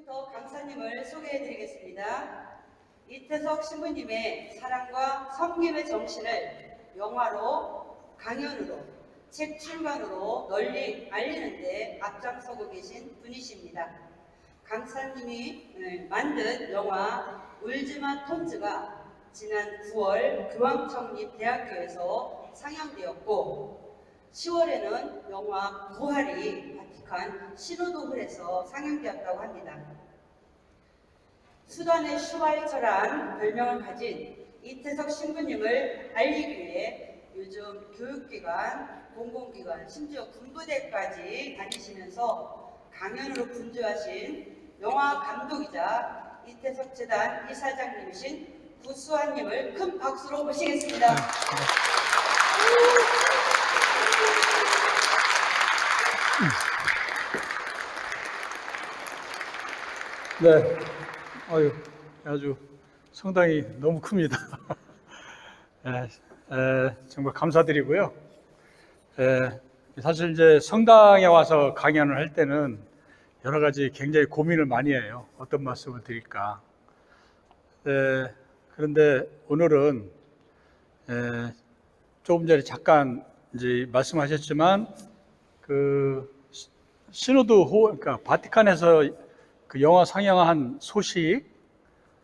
지금부터 강사님을 소개해드리겠습니다. 이태석 신부님의 사랑과 섬김의 정신을 영화로, 강연으로, 책 출간으로 널리 알리는 데 앞장서고 계신 분이십니다. 강사님이 만든 영화 울지마 톰즈가 지난 9월 교황청립대학교에서 상영되었고 10월에는 영화 부활이 바티칸 시노도홀에서 상영되었다고 합니다. 수단의 슈바이처란 별명을 가진 이태석 신부님을 알리기 위해 요즘 교육기관, 공공기관, 심지어 군부대까지 다니시면서 강연으로 분주하신 영화 감독이자 이태석 재단 이사장님이신 구수환님을 큰 박수로 모시겠습니다. 네, 아주 성당이 너무 큽니다. 정말 감사드리고요. 사실 이제 성당에 와서 강연을 할 때는 여러 가지 굉장히 고민을 많이 해요. 어떤 말씀을 드릴까. 그런데 오늘은 조금 전에 잠깐 이제 말씀하셨지만 그 그러니까 바티칸에서 그 영화 상영한 소식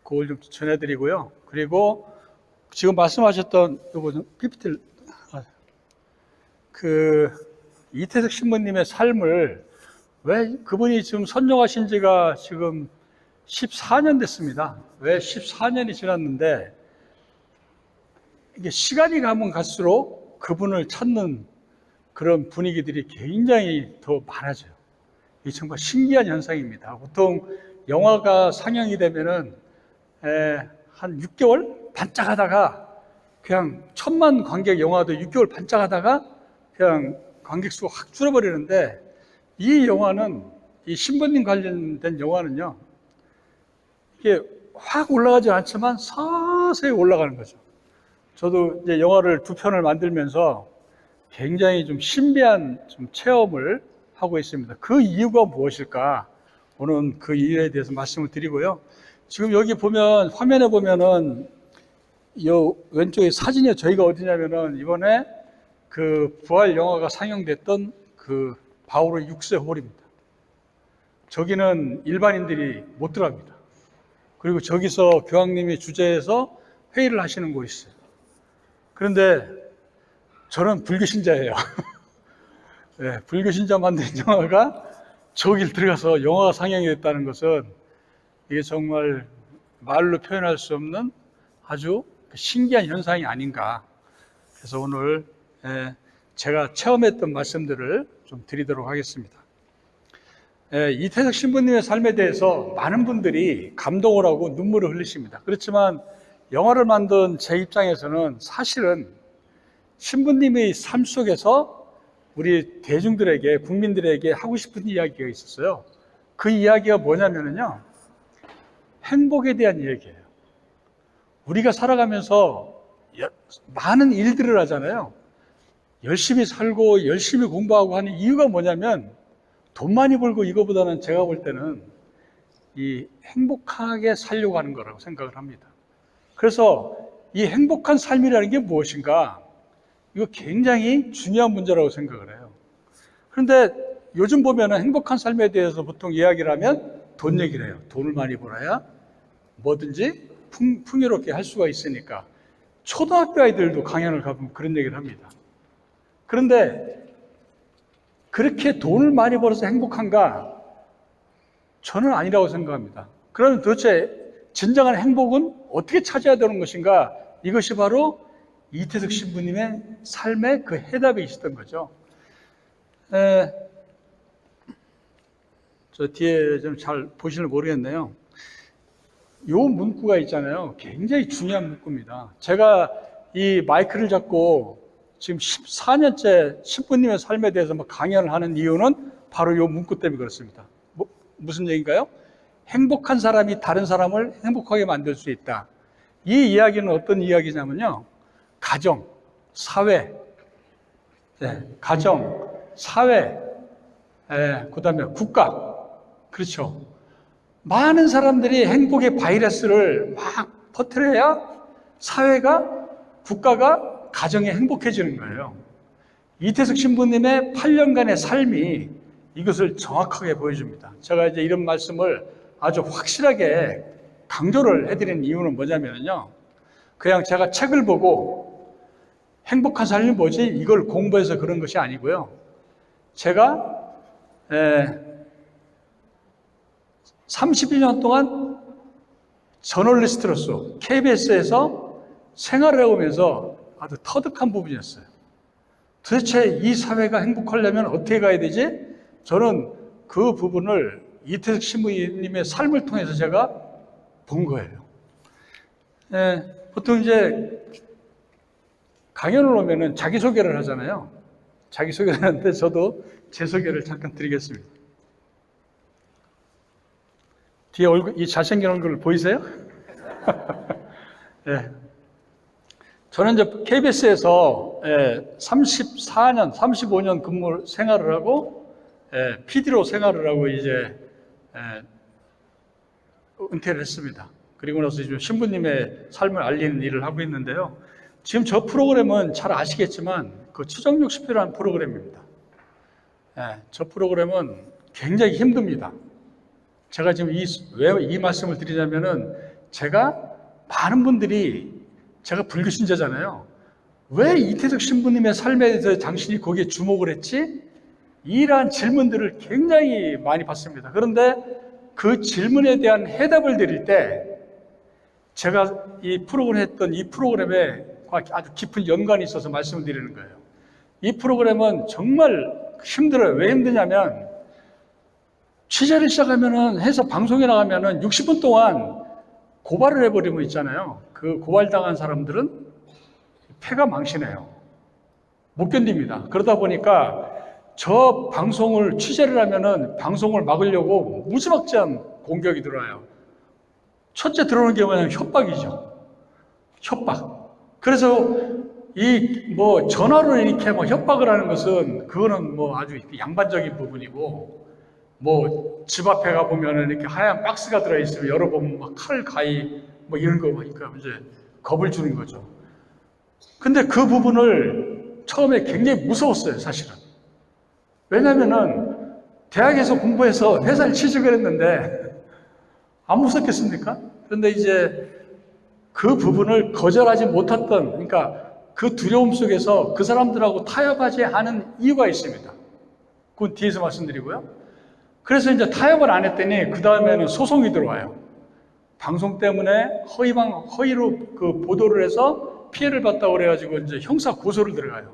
그걸 좀 전해드리고요. 그리고 지금 말씀하셨던 요거 좀 PPT 그 이태석 신부님의 삶을 왜 그분이 지금 선정하신 지가 지금 14년 됐습니다. 왜 14년이 지났는데 이게 시간이 가면 갈수록 그분을 찾는 그런 분위기들이 굉장히 더 많아져요. 이게 정말 신기한 현상입니다. 보통 영화가 상영이 되면은 한 6개월 반짝하다가 그냥 1000만 관객 영화도 6개월 반짝하다가 그냥 관객 수가 확 줄어버리는데 이 영화는 이 신부님 관련된 영화는요 이게 확 올라가지 않지만 서서히 올라가는 거죠. 저도 이제 영화를 2편을 만들면서 굉장히 좀 신비한 좀 체험을 하고 있습니다. 그 이유가 무엇일까? 오늘 그 이유에 대해서 말씀을 드리고요. 지금 여기 보면 화면에 보면은 요 왼쪽에 사진이 저희가 어디냐면은 이번에 그 부활 영화가 상영됐던 그 바오르 6세 홀입니다. 저기는 일반인들이 못 들어갑니다. 그리고 저기서 교황님이 주재해서 회의를 하시는 곳이 있어요. 그런데 저는 불교신자예요. 네, 불교신자 만든 영화가 저길 들어가서 영화가 상영이 됐다는 것은 이게 정말 말로 표현할 수 없는 아주 신기한 현상이 아닌가. 그래서 오늘 제가 체험했던 말씀들을 좀 드리도록 하겠습니다. 이태석 신부님의 삶에 대해서 많은 분들이 감동을 하고 눈물을 흘리십니다. 그렇지만 영화를 만든 제 입장에서는 사실은 신부님의 삶 속에서 우리 대중들에게, 국민들에게 하고 싶은 이야기가 있었어요. 그 이야기가 뭐냐면요, 행복에 대한 이야기예요. 우리가 살아가면서 많은 일들을 하잖아요. 열심히 살고 열심히 공부하고 하는 이유가 뭐냐면 돈 많이 벌고 이거보다는 제가 볼 때는 이 행복하게 살려고 하는 거라고 생각을 합니다. 그래서 이 행복한 삶이라는 게 무엇인가? 이거 굉장히 중요한 문제라고 생각을 해요. 그런데 요즘 보면은 행복한 삶에 대해서 보통 이야기를 하면 돈 얘기를 해요. 돈을 많이 벌어야 뭐든지 풍요롭게 할 수가 있으니까. 초등학교 아이들도 강연을 가보면 그런 얘기를 합니다. 그런데 그렇게 돈을 많이 벌어서 행복한가? 저는 아니라고 생각합니다. 그러면 도대체 진정한 행복은 어떻게 찾아야 되는 것인가? 이것이 바로 이태석 신부님의 삶의 그 해답이 있었던 거죠. 저 뒤에 좀 잘 보시는지 모르겠네요. 요 문구가 있잖아요. 굉장히 중요한 문구입니다. 제가 이 마이크를 잡고 지금 14년째 신부님의 삶에 대해서 강연을 하는 이유는 바로 요 문구 때문에 그렇습니다. 무슨 얘기인가요? 행복한 사람이 다른 사람을 행복하게 만들 수 있다. 이 이야기는 어떤 이야기냐면요. 가정, 사회, 가정, 사회, 그 다음에 국가. 그렇죠. 많은 사람들이 행복의 바이러스를 막 퍼뜨려야 사회가, 국가가, 가정이 행복해지는 거예요. 이태석 신부님의 8년간의 삶이 이것을 정확하게 보여줍니다. 제가 이제 이런 말씀을 아주 확실하게 강조를 해드리는 이유는 뭐냐면요. 그냥 제가 책을 보고 행복한 삶이 뭐지? 이걸 공부해서 그런 것이 아니고요. 제가 32년 동안 저널리스트로서 KBS에서 생활을 해오면서 아주 터득한 부분이었어요. 도대체 이 사회가 행복하려면 어떻게 가야 되지? 저는 그 부분을 이태석 신부님의 삶을 통해서 제가 본 거예요. 보통 이제 강연을 오면은 자기소개를 하잖아요. 자기소개를 하는데 저도 제 소개를 잠깐 드리겠습니다. 뒤에 얼굴, 이 잘생긴 얼굴 보이세요? 네. 저는 이제 KBS에서 34년, 35년 근무 생활을 하고 PD로 생활을 하고 이제 은퇴를 했습니다. 그리고 나서 지금 신부님의 삶을 알리는 일을 하고 있는데요. 지금 저 프로그램은 잘 아시겠지만 그 추정 60회라는 프로그램입니다. 저 프로그램은 굉장히 힘듭니다. 제가 지금 왜 이 말씀을 드리냐면은 제가 많은 분들이 제가 불교 신자잖아요. 왜 이태석 신부님의 삶에 대해서 당신이 거기에 주목을 했지? 이러한 질문들을 굉장히 많이 받습니다. 그런데 그 질문에 대한 해답을 드릴 때 제가 이 프로그램 했던 이 프로그램에 아주 깊은 연관이 있어서 말씀을 드리는 거예요. 이 프로그램은 정말 힘들어요. 왜 힘드냐면 취재를 시작하면은 해서 방송에 나가면은 60분 동안 고발을 해버리면 있잖아요. 그 고발당한 사람들은 폐가 망신해요. 못 견딥니다. 그러다 보니까 저 방송을 취재를 하면은 방송을 막으려고 무지막지한 공격이 들어와요. 첫째 들어오는 게 뭐냐면 협박이죠. 협박. 그래서 전화로 이렇게 협박을 하는 것은 그거는 아주 양반적인 부분이고 집 앞에 가보면은 이렇게 하얀 박스가 들어있으면 열어보면 칼, 가위, 이런 거 보니까 이제 겁을 주는 거죠. 근데 그 부분을 처음에 굉장히 무서웠어요, 사실은. 왜냐면은 대학에서 공부해서 회사에 취직을 했는데 안 무섭겠습니까? 그런데 이제 그 부분을 거절하지 못했던, 그러니까 그 두려움 속에서 그 사람들하고 타협하지 않은 이유가 있습니다. 그건 뒤에서 말씀드리고요. 그래서 이제 타협을 안 했더니 그 다음에는 소송이 들어와요. 방송 때문에 허위로 그 보도를 해서 피해를 봤다고 그래가지고 이제 형사 고소를 들어가요.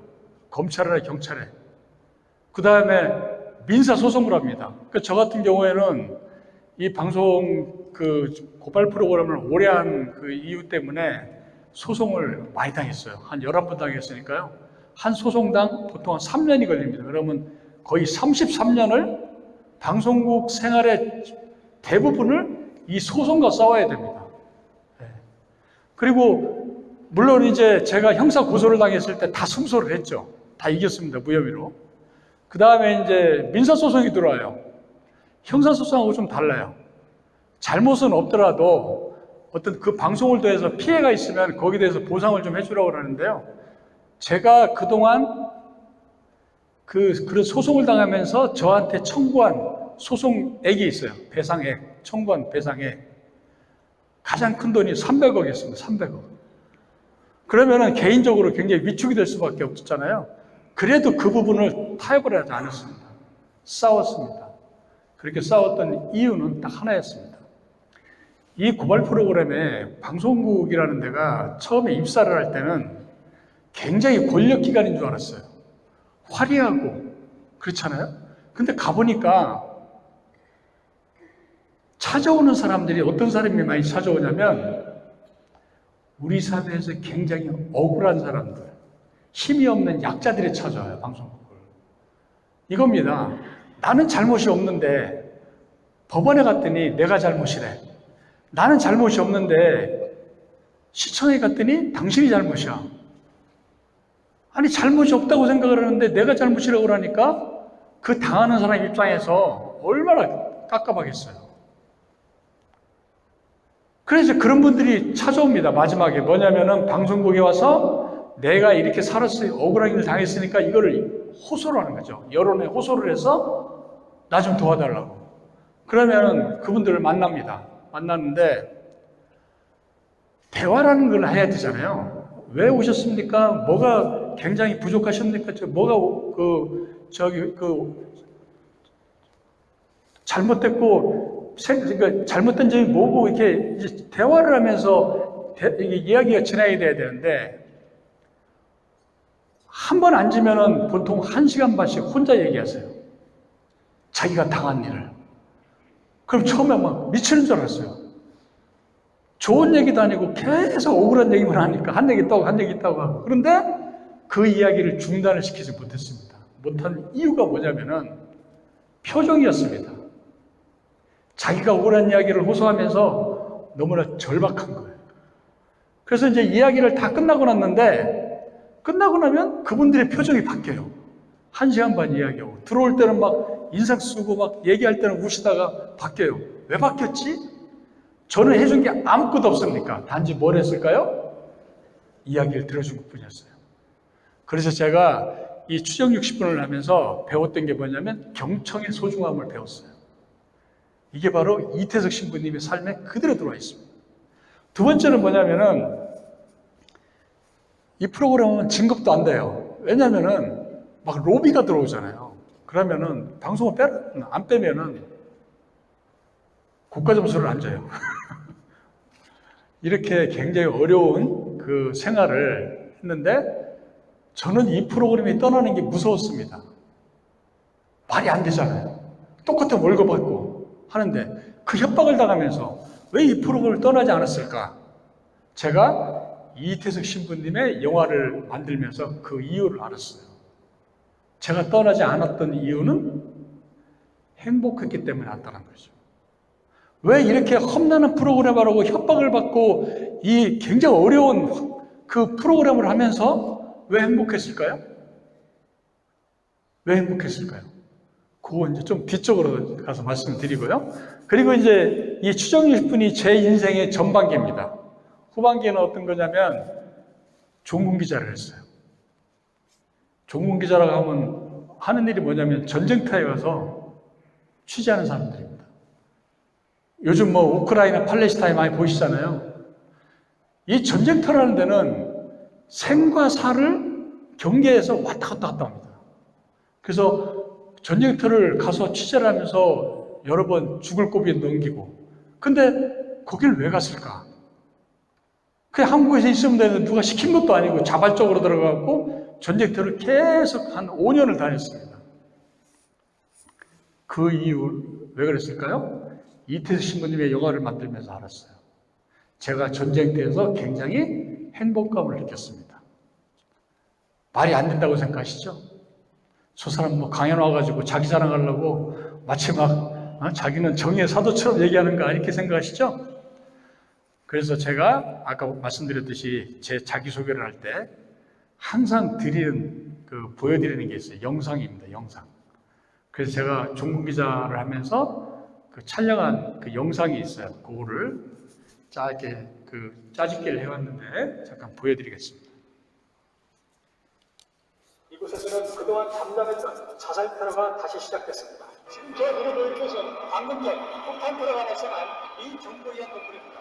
검찰이나 경찰에. 그 다음에 민사 소송을 합니다. 그러니까 저 같은 경우에는 이 방송 그 고발 프로그램을 오래 한 그 이유 때문에 소송을 많이 당했어요. 한 11번 당했으니까요. 한 소송당 보통 한 3년이 걸립니다. 그러면 거의 33년을 방송국 생활의 대부분을 이 소송과 싸워야 됩니다. 그리고 물론 이제 제가 형사 고소를 당했을 때 다 승소를 했죠. 다 이겼습니다. 무혐의로. 그 다음에 이제 민사소송이 들어와요. 형사소송하고 좀 달라요. 잘못은 없더라도 어떤 그 방송을 통해서 피해가 있으면 거기에 대해서 보상을 좀 해주라고 그러는데요. 제가 그동안 그런 소송을 당하면서 저한테 청구한 소송액이 있어요. 배상액, 청구한 배상액. 가장 큰 돈이 300억이었습니다. 300억. 그러면은 개인적으로 굉장히 위축이 될 수밖에 없잖아요. 그래도 그 부분을 타협을 하지 않았습니다. 싸웠습니다. 그렇게 싸웠던 이유는 딱 하나였습니다. 이 고발 프로그램에 방송국이라는 데가 처음에 입사를 할 때는 굉장히 권력기관인 줄 알았어요. 화려하고 그렇잖아요. 근데 가보니까 찾아오는 사람들이 어떤 사람이 많이 찾아오냐면 우리 사회에서 굉장히 억울한 사람들, 힘이 없는 약자들이 찾아와요. 방송국을. 이겁니다. 나는 잘못이 없는데 법원에 갔더니 내가 잘못이래. 나는 잘못이 없는데 시청에 갔더니 당신이 잘못이야. 아니 잘못이 없다고 생각을 하는데 내가 잘못이라고 그러니까 그 당하는 사람 입장에서 얼마나 깝깝하겠어요. 그래서 그런 분들이 찾아옵니다. 마지막에 뭐냐면은 방송국에 와서 내가 이렇게 살았어요. 억울한 일을 당했으니까 이거를 호소를 하는 거죠. 여론에 호소를 해서 나 좀 도와달라고. 그러면은 그분들을 만납니다. 만났는데 대화라는 걸 해야 되잖아요. 왜 오셨습니까? 뭐가 굉장히 부족하십니까? 뭐가 잘못됐고, 그러니까 잘못된 점이 뭐고, 이렇게 이제 대화를 하면서 이게 이야기가 진행이 돼야 되는데, 한 번 앉으면은 보통 1시간 반씩 혼자 얘기하세요. 자기가 당한 일을. 그럼 처음에 막 미치는 줄 알았어요. 좋은 얘기도 아니고 계속 억울한 얘기만 하니까 한 얘기 있다고 한 얘기 있다고 하고. 그런데 그 이야기를 중단을 시키지 못했습니다. 못한 이유가 뭐냐면은 표정이었습니다. 자기가 억울한 이야기를 호소하면서 너무나 절박한 거예요. 그래서 이제 이야기를 다 끝나고 났는데, 끝나고 나면 그분들의 표정이 바뀌어요. 1시간 반 이야기하고 들어올 때는 막 인상 쓰고 막 얘기할 때는 우시다가 바뀌어요. 왜 바뀌었지? 저는 해준 게 아무것도 없습니까? 단지 뭘 했을까요? 이야기를 들어준 것 뿐이었어요. 그래서 제가 이 추정 60분을 하면서 배웠던 게 뭐냐면 경청의 소중함을 배웠어요. 이게 바로 이태석 신부님의 삶에 그대로 들어와 있습니다. 두 번째는 뭐냐면은 이 프로그램은 진급도 안 돼요. 왜냐면은 막 로비가 들어오잖아요. 그러면은 방송을 안 빼면은 국가 점수를 안 줘요. 이렇게 굉장히 어려운 그 생활을 했는데 저는 이 프로그램이 떠나는 게 무서웠습니다. 말이 안 되잖아요. 똑같은 월급 받고 하는데 그 협박을 당하면서 왜 이 프로그램을 떠나지 않았을까? 제가 이태석 신부님의 영화를 만들면서 그 이유를 알았어요. 제가 떠나지 않았던 이유는 행복했기 때문에 왔다는 거죠. 왜 이렇게 험난한 프로그램을 하고 협박을 받고 이 굉장히 어려운 그 프로그램을 하면서 왜 행복했을까요? 왜 행복했을까요? 그거 이제 좀 뒤쪽으로 가서 말씀드리고요. 그리고 이제 이 추정 60분이 제 인생의 전반기입니다. 후반기에는 어떤 거냐면 종군 기자를 했어요. 종군 기자라고 하면 하는 일이 뭐냐면 전쟁터에 가서 취재하는 사람들입니다. 요즘 뭐 우크라이나, 팔레스타인 많이 보시잖아요. 이 전쟁터라는 데는 생과 사를 경계해서 왔다 갔다 합니다. 그래서 전쟁터를 가서 취재를 하면서 여러 번 죽을 고비에 넘기고. 근데 거길 왜 갔을까? 그냥 한국에서 있으면 되는데 누가 시킨 것도 아니고 자발적으로 들어가고 전쟁터를 계속 한 5년을 다녔습니다. 그 이유 왜 그랬을까요? 이태석 신부님의 영화를 만들면서 알았어요. 제가 전쟁터에서 굉장히 행복감을 느꼈습니다. 말이 안 된다고 생각하시죠? 저 사람 뭐 강연 와가지고 자기 자랑하려고 마치 막 자기는 정의의 사도처럼 얘기하는 거 이렇게 생각하시죠? 그래서 제가 아까 말씀드렸듯이 제 자기소개를 할 때 항상 보여드리는 게 있어요. 영상입니다. 영상. 그래서 제가 종군 기자를 하면서 그 촬영한 그 영상이 있어요. 그거를 짧게 짜집기를 해왔는데 잠깐 보여드리겠습니다. 이곳에서는 그동안 잠잠했던 자살 테러가 다시 시작됐습니다. 지금 제 무릎을 켜서 방금 전 폭탄 테러가 발생한 이 정보위원 건물입니다.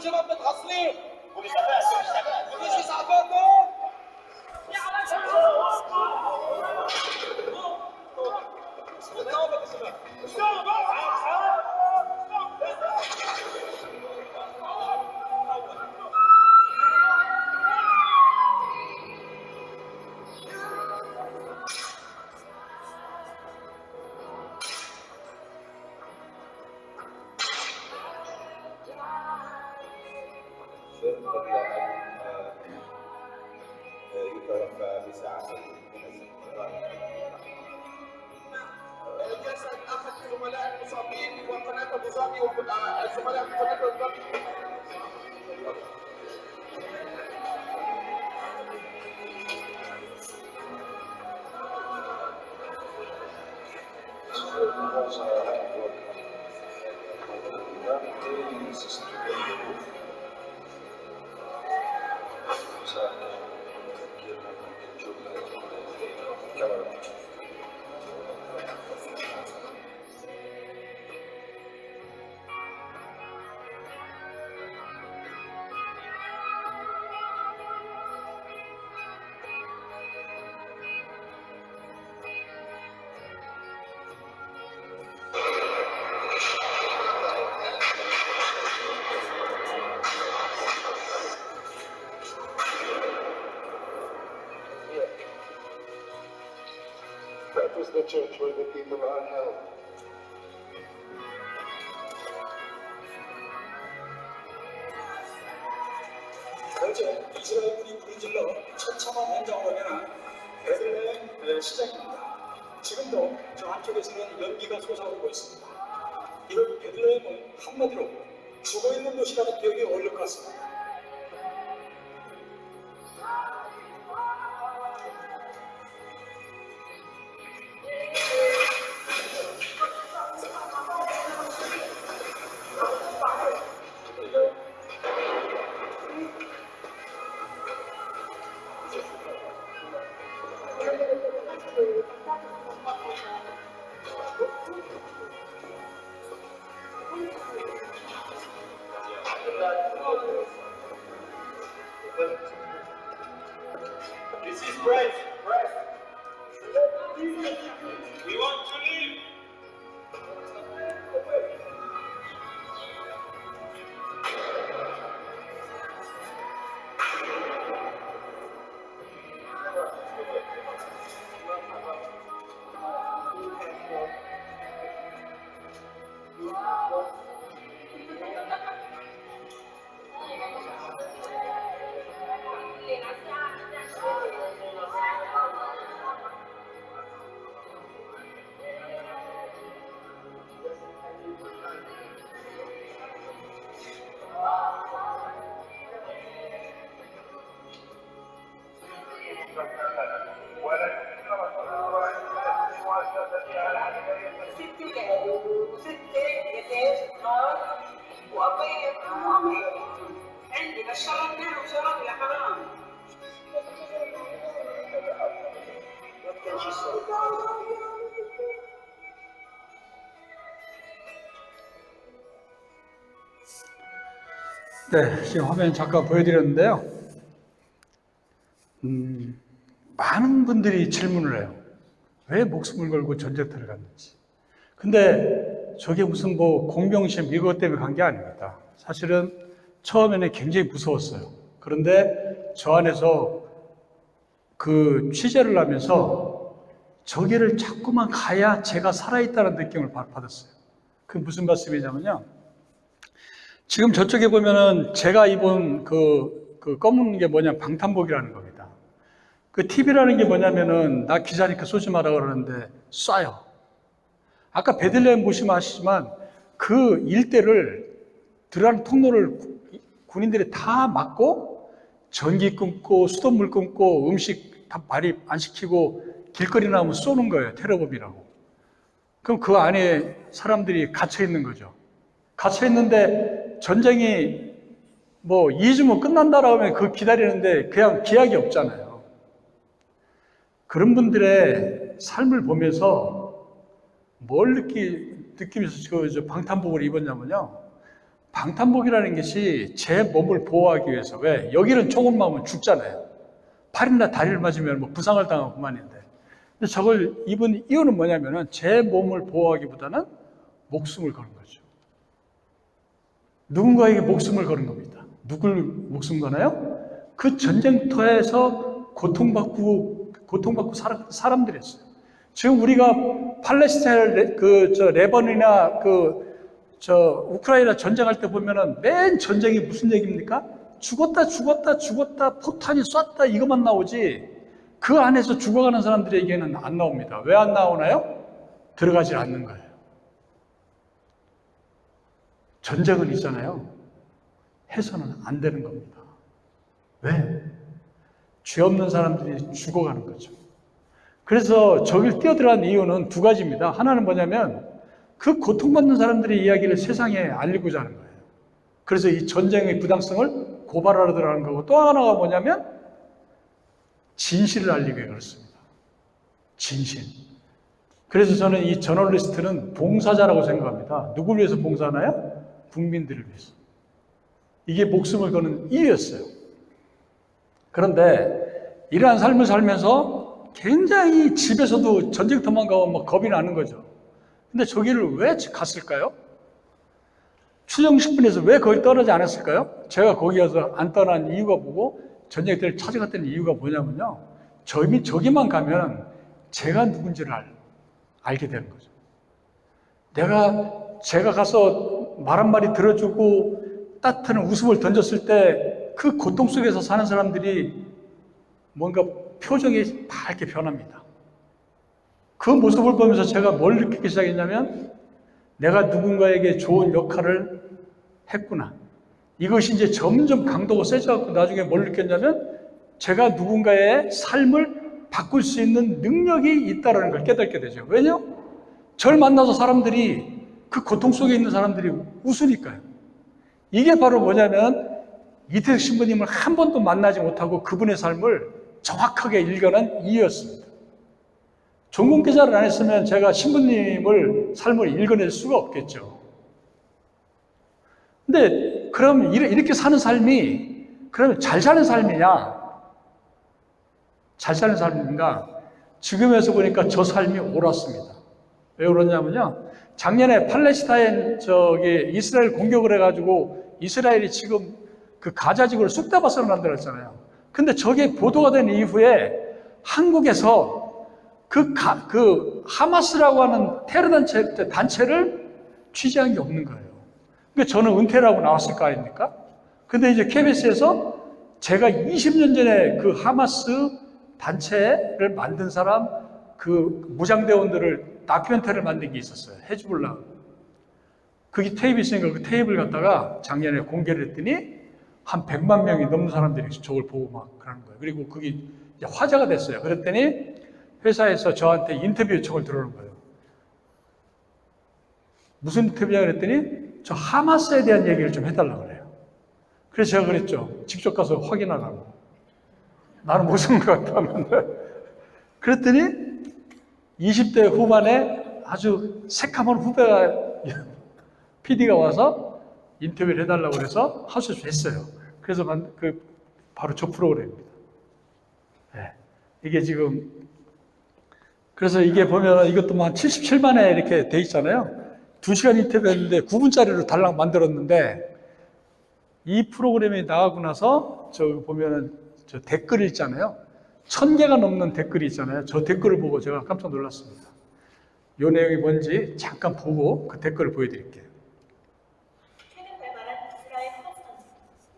شباب متغصبين مش يسعفوكم يتوفى بساعة من جسد اخذ زملاء المصابين وقناه المصابين وزملاء قناه المصابين That was the church where the people are held. 어제 이스라엘군이 부르질러 처참한 현장으로 변한 베들레헴 시장입니다. 지금도 저 한쪽에서는 연기가 솟아오르고 있습니다. 이런 베들레헴은 한마디로 죽어있는 도시라는 기억이 어울릴 것 같습니다. This is bread. We want to live. عندنا الشراب نعم وشراب يا حرام. 네, 지금 화면 잠깐 보여드렸는데요. 많은 분들이 질문을 해요. 왜 목숨을 걸고 전쟁터를 갔는지. 근데 저게 무슨 뭐 공병심 이것 때문에 간 게 아닙니다. 사실은 처음에는 굉장히 무서웠어요. 그런데 저 안에서 그 취재를 하면서 저기를 자꾸만 가야 제가 살아있다는 느낌을 받았어요. 그게 무슨 말씀이냐면요. 지금 저쪽에 보면은 제가 입은 그 검은 게 뭐냐, 방탄복이라는 겁니다. 그 TV라는 게 뭐냐면은, 나 기자니까 쏘지 마라 그러는데 쏴요. 아까 베들레헴 보시면 아시지만 그 일대를 들어가는 통로를 군인들이 다 막고 전기 끊고 수돗물 끊고 음식 다 발입 안 시키고 길거리 나오면 쏘는 거예요. 테러범이라고. 그럼 그 안에 사람들이 갇혀 있는 거죠. 갇혀 있는데 전쟁이 뭐 2주면 끝난다라고 하면 그 기다리는데 그냥 기약이 없잖아요. 그런 분들의 삶을 보면서 뭘 느끼면서 저 방탄복을 입었냐면요. 방탄복이라는 것이 제 몸을 보호하기 위해서, 왜? 여기는 총을 맞으면 죽잖아요. 팔이나 다리를 맞으면 뭐 부상을 당하고 그만인데. 근데 저걸 입은 이유는 뭐냐면은 제 몸을 보호하기보다는 목숨을 거는 거죠. 누군가에게 목숨을 거는 겁니다. 누굴 목숨 거나요? 그 전쟁터에서 고통받고 사람들이었어요. 지금 우리가 팔레스타인 레번이나 우크라이나 전쟁할 때 보면은 맨 전쟁이 무슨 얘기입니까? 죽었다, 포탄이 쐈다, 이것만 나오지, 그 안에서 죽어가는 사람들의 얘기는 안 나옵니다. 왜 안 나오나요? 들어가지 않는 거예요. 전쟁은 있잖아요. 해서는 안 되는 겁니다. 왜? 죄 없는 사람들이 죽어가는 거죠. 그래서 저길 뛰어들어간 이유는 두 가지입니다. 하나는 뭐냐면 그 고통받는 사람들의 이야기를 세상에 알리고자 하는 거예요. 그래서 이 전쟁의 부당성을 고발하러 들어가는 거고, 또 하나가 뭐냐면 진실을 알리기 위해 그렇습니다. 진실. 그래서 저는 이 저널리스트는 봉사자라고 생각합니다. 누구를 위해서 봉사하나요? 국민들을 위해서. 이게 목숨을 거는 이유였어요. 그런데 이러한 삶을 살면서 굉장히 집에서도 전쟁터만 가면 막 겁이 나는 거죠. 근데 저기를 왜 갔을까요? 추정식분에서 왜 거기 떠나지 않았을까요? 제가 거기 가서 안 떠난 이유가 뭐고 전쟁터를 찾아갔다는 이유가 뭐냐면요, 저기만 가면 제가 누군지를 알게 되는 거죠. 제가 가서 말 한마디 들어주고 따뜻한 웃음을 던졌을 때 그 고통 속에서 사는 사람들이 뭔가 표정이 밝게 변합니다. 그 모습을 보면서 제가 뭘 느끼기 시작했냐면, 내가 누군가에게 좋은 역할을 했구나. 이것이 이제 점점 강도가 세져갖고 나중에 뭘 느꼈냐면, 제가 누군가의 삶을 바꿀 수 있는 능력이 있다는 걸 깨닫게 되죠. 왜냐? 저를 만나서 사람들이, 그 고통 속에 있는 사람들이 웃으니까요. 이게 바로 뭐냐면 이태석 신부님을 한 번도 만나지 못하고 그분의 삶을 정확하게 읽어낸 이유였습니다. 전공 기자를 안 했으면 제가 신부님을 삶을 읽어낼 수가 없겠죠. 근데 그럼 이렇게 사는 삶이 그러면 잘 사는 삶이냐? 잘 사는 삶인가? 지금에서 보니까 저 삶이 옳았습니다. 왜 그러냐면요, 작년에 팔레스타인 이스라엘 공격을 해가지고 이스라엘이 지금 그 가자지구를 쑥대밭으로 만들었잖아요. 근데 저게 보도가 된 이후에 한국에서 그 하마스라고 하는 테러 단체를 취재한 게 없는 거예요. 그러니까 저는 은퇴를 하고 나왔을 거 아닙니까? 근데 이제 KBS에서 제가 20년 전에 그 하마스 단체를 만든 사람, 그 무장대원들을 다큐멘터리를 만든 게 있었어요. 헤즈볼라. 그게 테이프 있으니까 그 테이프를 갖다가 작년에 공개를 했더니 한 100만 명이 넘는 사람들이 저걸 보고 막 그러는 거예요. 그리고 그게 이제 화제가 됐어요. 그랬더니 회사에서 저한테 인터뷰 요청을 들어오는 거예요. 무슨 인터뷰냐 그랬더니 저 하마스에 대한 얘기를 좀 해달라고 그래요. 그래서 제가 그랬죠. 직접 가서 확인하라고. 나는 무슨 것 같다면. 그랬더니 20대 후반에 아주 새카만 후배가 PD가 와서 인터뷰를 해달라고 해서 하셔서 했어요. 그래서 바로 저 프로그램입니다. 네. 이게 지금, 그래서 이게 보면 이것도 뭐 한 77만에 이렇게 돼 있잖아요. 2시간 인터뷰했는데 9분짜리로 달랑 만들었는데, 이 프로그램이 나가고 나서 저 보면은 저 댓글 있잖아요. 1000개가 넘는 댓글이 있잖아요. 저 댓글을 보고 제가 깜짝 놀랐습니다. 이 내용이 뭔지 잠깐 보고 그 댓글을 보여드릴게요. 최근 발발한 이스라엘 하마스 전쟁,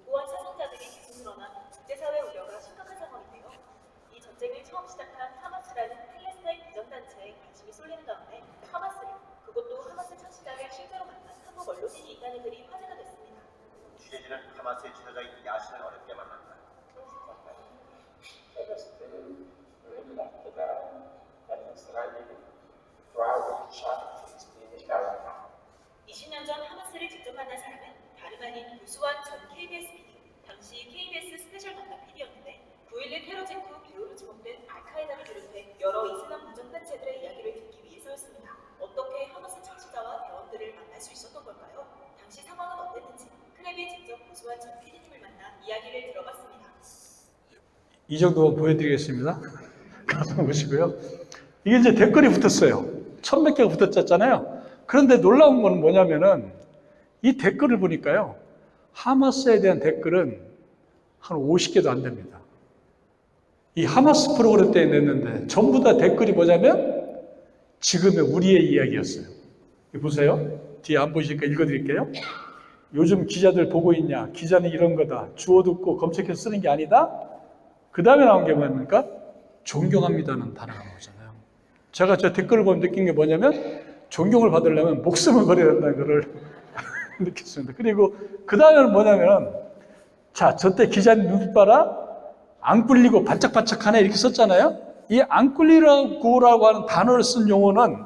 무고한 사상자들이 계속 늘어나 국제사회 우려가 심각한 상황인데요. 이 전쟁을 처음 시작한 하마스라는 팔레스타인 무장단체에 관심이 쏠리는 가운데 하마스를, 그것도 하마스 창시자를 실제로 만난 한국 언론인이 있다는 글이 화제가 됐습니다. 취재진은 하마스의 주도자인 야신을 어렵게 만났다. 20년 전 하마스를 직접 만난 사람은 다름 아닌 유수환 전 KBS PD, 당시 KBS 스페셜 담당 PD였는데 9.11 테러 직후 기후로 지목된 알카에다를 비롯해 여러 이슬람 무장단체들의 이야기를 듣기 위해서였습니다. 어떻게 하마스 창시자와 대원들을 만날 수 있었던 걸까요? 당시 상황은 어땠는지 이수환 전 PD님을 만나 이야기를 들어봤습니다. 이 정도 보여드리겠습니다. 가서 보시고요. 이게 이제 댓글이 붙었어요. 1000몇 개가 붙었잖아요. 그런데 놀라운 건 뭐냐면은 이 댓글을 보니까요. 하마스에 대한 댓글은 한 50개도 안 됩니다. 이 하마스 프로그램 때 냈는데 전부 다 댓글이 뭐냐면 지금의 우리의 이야기였어요. 보세요. 뒤에 안 보이시니까 읽어드릴게요. 요즘 기자들 보고 있냐? 기자는 이런 거다. 주워 듣고 검색해서 쓰는 게 아니다. 그 다음에 나온 게 뭡니까? 존경합니다는 단어가 나오잖아요. 제가 저 댓글을 보면 느낀 게 뭐냐면 존경을 받으려면 목숨을 걸어야 된다는 것을 느꼈습니다. 그리고 그 다음에는 뭐냐면 자, 저때 기자님 눈빛 봐라. 안 꿀리고 반짝반짝하네 이렇게 썼잖아요. 이 안 꿀리고라고 하는 단어를 쓴 용어는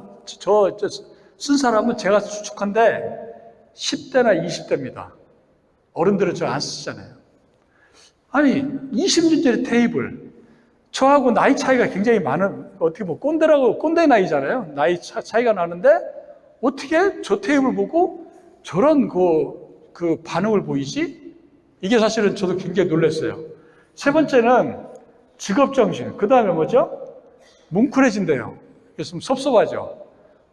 쓴 사람은 제가 추측한데 10대나 20대입니다. 어른들은 저 안 쓰잖아요. 아니 20년 전의 테이블 저하고 나이 차이가 굉장히 많은 어떻게 보면 꼰대 나이잖아요. 나이 차이가 나는데 어떻게 저 테이블 보고 저런 그 반응을 보이지? 이게 사실은 저도 굉장히 놀랐어요. 세 번째는 직업정신. 그 다음에 뭐죠? 뭉클해진대요. 그래서 섭섭하죠.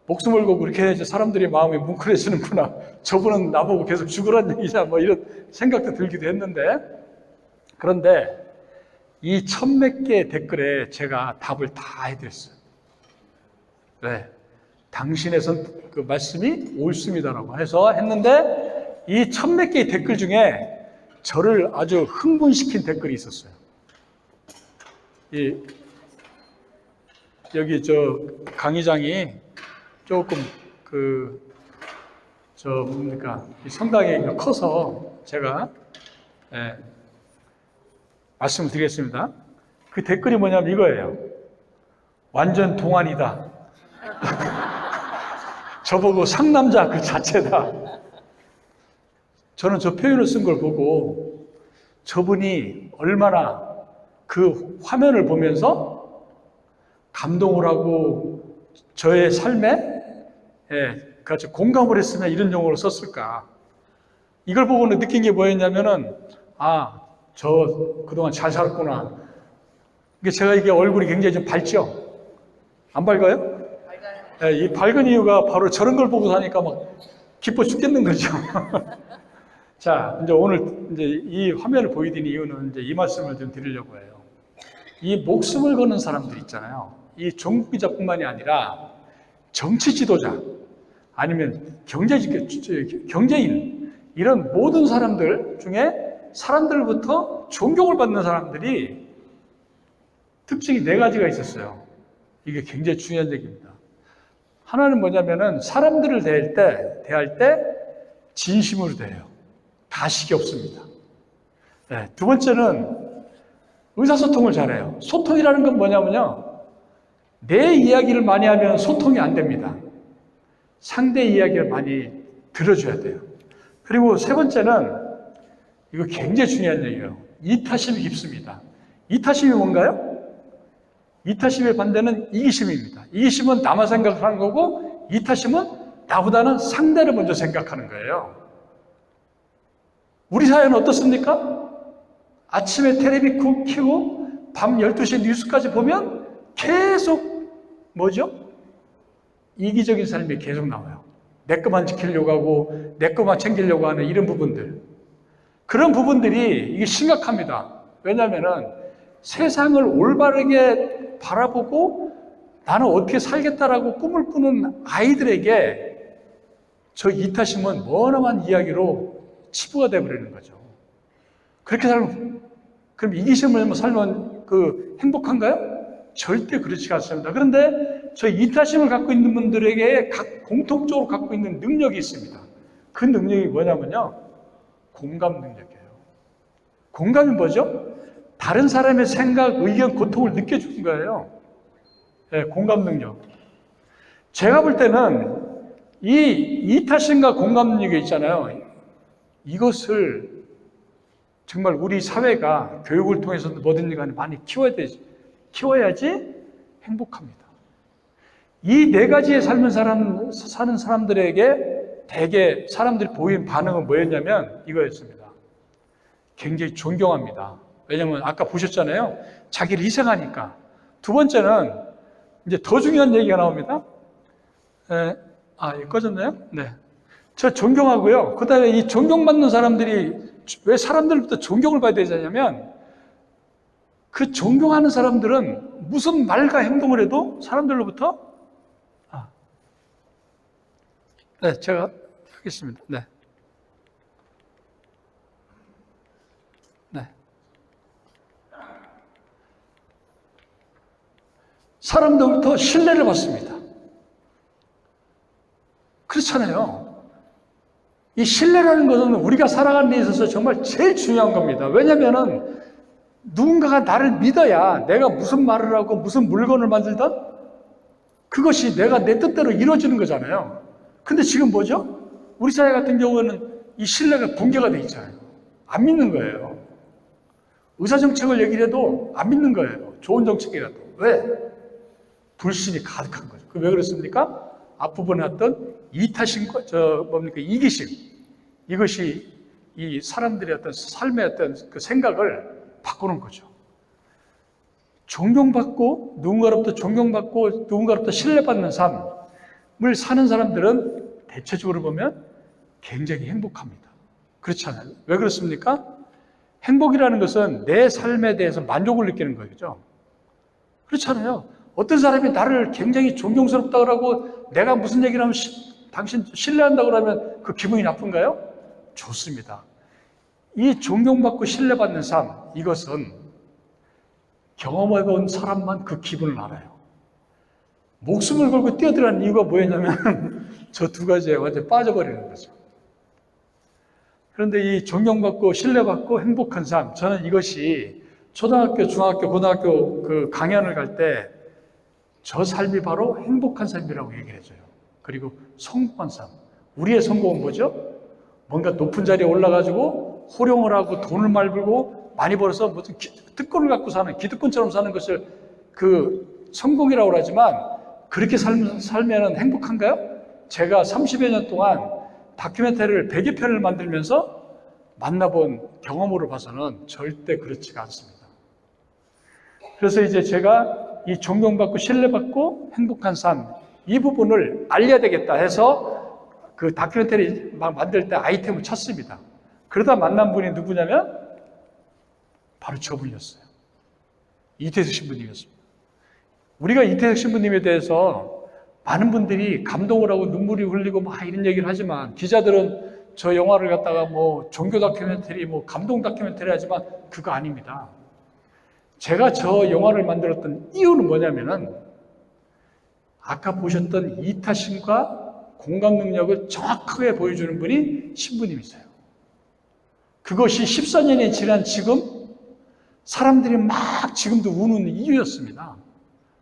목숨을 걸고 그렇게 해야지 사람들이 마음이 뭉클해지는구나. 저분은 나보고 계속 죽으란 얘기냐. 뭐 이런 생각도 들기도 했는데. 그런데 이 1000몇 개의 댓글에 제가 답을 다 해드렸어요. 왜? 당신의 그 말씀이 옳습니다라고 해서 했는데 이 1000몇 개의 댓글 중에 저를 아주 흥분시킨 댓글이 있었어요. 여기 저 강의장이 조금 뭡니까 성당이 커서 제가 말씀을 드리겠습니다. 그 댓글이 뭐냐면 이거예요. 완전 동안이다. 저보고 상남자 그 자체다. 저는 저 표현을 쓴 걸 보고 저분이 얼마나 그 화면을 보면서 감동을 하고 저의 삶에 같이 공감을 했으면 이런 용어를 썼을까. 이걸 보고는 느낀 게 뭐였냐면은 저 그동안 잘 살았구나. 제가 이게 얼굴이 굉장히 좀 밝죠? 안 밝아요? 밝아요. 이 밝은 이유가 바로 저런 걸 보고 사니까 막 기뻐 죽겠는 거죠. 자, 이제 오늘 이제 이 화면을 보여드린 이유는 이제 이 말씀을 좀 드리려고 해요. 이 목숨을 거는 사람들 있잖아요. 이 종기자뿐만이 아니라 정치 지도자, 아니면 경제인, 이런 모든 사람들 중에 사람들부터 존경을 받는 사람들이 특징이 4가지가 있었어요. 이게 굉장히 중요한 얘기입니다. 하나는 뭐냐면은 사람들을 대할 때 진심으로 대해요. 가식이 없습니다. 두 번째는 의사소통을 잘해요. 소통이라는 건 뭐냐면요. 내 이야기를 많이 하면 소통이 안 됩니다. 상대 이야기를 많이 들어줘야 돼요. 그리고 세 번째는 이거 굉장히 중요한 얘기예요. 이타심이 깊습니다. 이타심이 뭔가요? 이타심의 반대는 이기심입니다. 이기심은 나만 생각하는 거고 이타심은 나보다는 상대를 먼저 생각하는 거예요. 우리 사회는 어떻습니까? 아침에 텔레비 켜고 밤 12시 뉴스까지 보면 계속 뭐죠? 이기적인 삶이 계속 나와요. 내 것만 지키려고 하고 내 것만 챙기려고 하는 이런 부분들. 그런 부분들이 이게 심각합니다. 왜냐하면은 세상을 올바르게 바라보고 나는 어떻게 살겠다라고 꿈을 꾸는 아이들에게 저 이타심은 머나먼 이야기로 치부가 되어버리는 거죠. 그렇게 살면, 그럼 이기심을 살면 행복한가요? 절대 그렇지 않습니다. 그런데 저 이타심을 갖고 있는 분들에게 공통적으로 갖고 있는 능력이 있습니다. 그 능력이 뭐냐면요. 공감 능력이에요. 공감이 뭐죠? 다른 사람의 생각, 의견, 고통을 느껴주는 거예요. 공감 능력. 제가 볼 때는 이 이타심과 공감 능력이 있잖아요. 이것을 정말 우리 사회가 교육을 통해서도 뭐든지 간에 많이 키워야지 행복합니다. 이 4가지의 삶을 사는 사람들에게 대개 사람들이 보인 반응은 뭐였냐면 이거였습니다. 굉장히 존경합니다. 왜냐면 아까 보셨잖아요. 자기를 희생하니까. 두 번째는 이제 더 중요한 얘기가 나옵니다. 이거 꺼졌나요? 네. 저 존경하고요. 그 다음에 이 존경받는 사람들이 왜 사람들부터 존경을 받아야 되냐면 그 존경하는 사람들은 무슨 말과 행동을 해도 사람들로부터 네, 제가 하겠습니다. 네. 네. 사람들부터 신뢰를 받습니다. 그렇잖아요. 이 신뢰라는 것은 우리가 살아가는 데 있어서 정말 제일 중요한 겁니다. 왜냐면은 누군가가 나를 믿어야 내가 무슨 말을 하고 무슨 물건을 만들든 그것이 내가 내 뜻대로 이루어지는 거잖아요. 근데 지금 뭐죠? 우리 사회 같은 경우는 이 신뢰가 붕괴가 돼 있잖아요. 안 믿는 거예요. 의사정책을 얘기를 해도 안 믿는 거예요. 좋은 정책이라도. 왜? 불신이 가득한 거죠. 왜 그렇습니까? 앞부분에 어떤 이타심과 이기심, 이것이 이 사람들의 어떤 삶의 어떤 그 생각을 바꾸는 거죠. 존경받고 누군가로부터 존경받고 누군가로부터 신뢰받는 삶을 사는 사람들은 대체적으로 보면 굉장히 행복합니다. 그렇잖아요. 왜 그렇습니까? 행복이라는 것은 내 삶에 대해서 만족을 느끼는 거죠. 그렇잖아요. 어떤 사람이 나를 굉장히 존경스럽다고 하고 내가 무슨 얘기를 하면 당신 신뢰한다고 하면 그 기분이 나쁜가요? 좋습니다. 이 존경받고 신뢰받는 삶, 이것은 경험해본 사람만 그 기분을 알아요. 목숨을 걸고 뛰어들어가는 이유가 뭐였냐면 저 두 가지에 완전 빠져버리는 거죠. 그런데 이 존경받고 신뢰받고 행복한 삶, 저는 이것이 초등학교, 중학교, 고등학교 그 강연을 갈 때 저 삶이 바로 행복한 삶이라고 얘기를 해줘요. 그리고 성공한 삶. 우리의 성공은 뭐죠? 뭔가 높은 자리에 올라가지고 호령을 하고 돈을 많이 벌고 많이 벌어서 무슨 특권을 갖고 사는 기득권처럼 사는 것을 그 성공이라고 하지만 그렇게 살면 행복한가요? 제가 30여 년 동안 다큐멘터리를 100여 편을 만들면서 만나본 경험으로 봐서는 절대 그렇지가 않습니다. 그래서 이제 제가 이 존경받고 신뢰받고 행복한 삶, 이 부분을 알려야 되겠다 해서 그 다큐멘터리 만들 때 아이템을 찾습니다. 그러다 만난 분이 누구냐면 바로 저분이었어요. 이태석 신부님이었습니다. 우리가 이태석 신부님에 대해서 많은 분들이 감동을 하고 눈물이 흘리고 막 이런 얘기를 하지만 기자들은 저 영화를 갖다가 뭐 종교 다큐멘터리, 뭐 감동 다큐멘터리 하지만 그거 아닙니다. 제가 저 영화를 만들었던 이유는 뭐냐면은 아까 보셨던 이타심과 공감 능력을 정확하게 보여주는 분이 신부님이세요. 그것이 14년이 지난 지금 사람들이 막 지금도 우는 이유였습니다.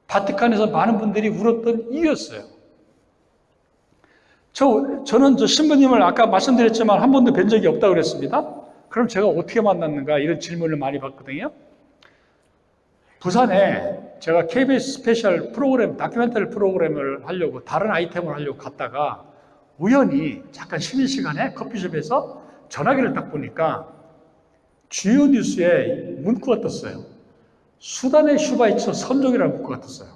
바티칸에서 많은 분들이 울었던 이유였어요. 저는 저 신부님을 아까 말씀드렸지만 한 번도 뵌 적이 없다고 그랬습니다. 그럼 제가 어떻게 만났는가 이런 질문을 많이 받거든요. 부산에 제가 KBS 스페셜 프로그램, 다큐멘터리 프로그램을 하려고 다른 아이템을 하려고 갔다가 우연히 잠깐 쉬는 시간에 커피숍에서 전화기를 딱 보니까 주요 뉴스에 문구가 떴어요. 수단의 슈바이처 선종이라는 문구가 떴어요.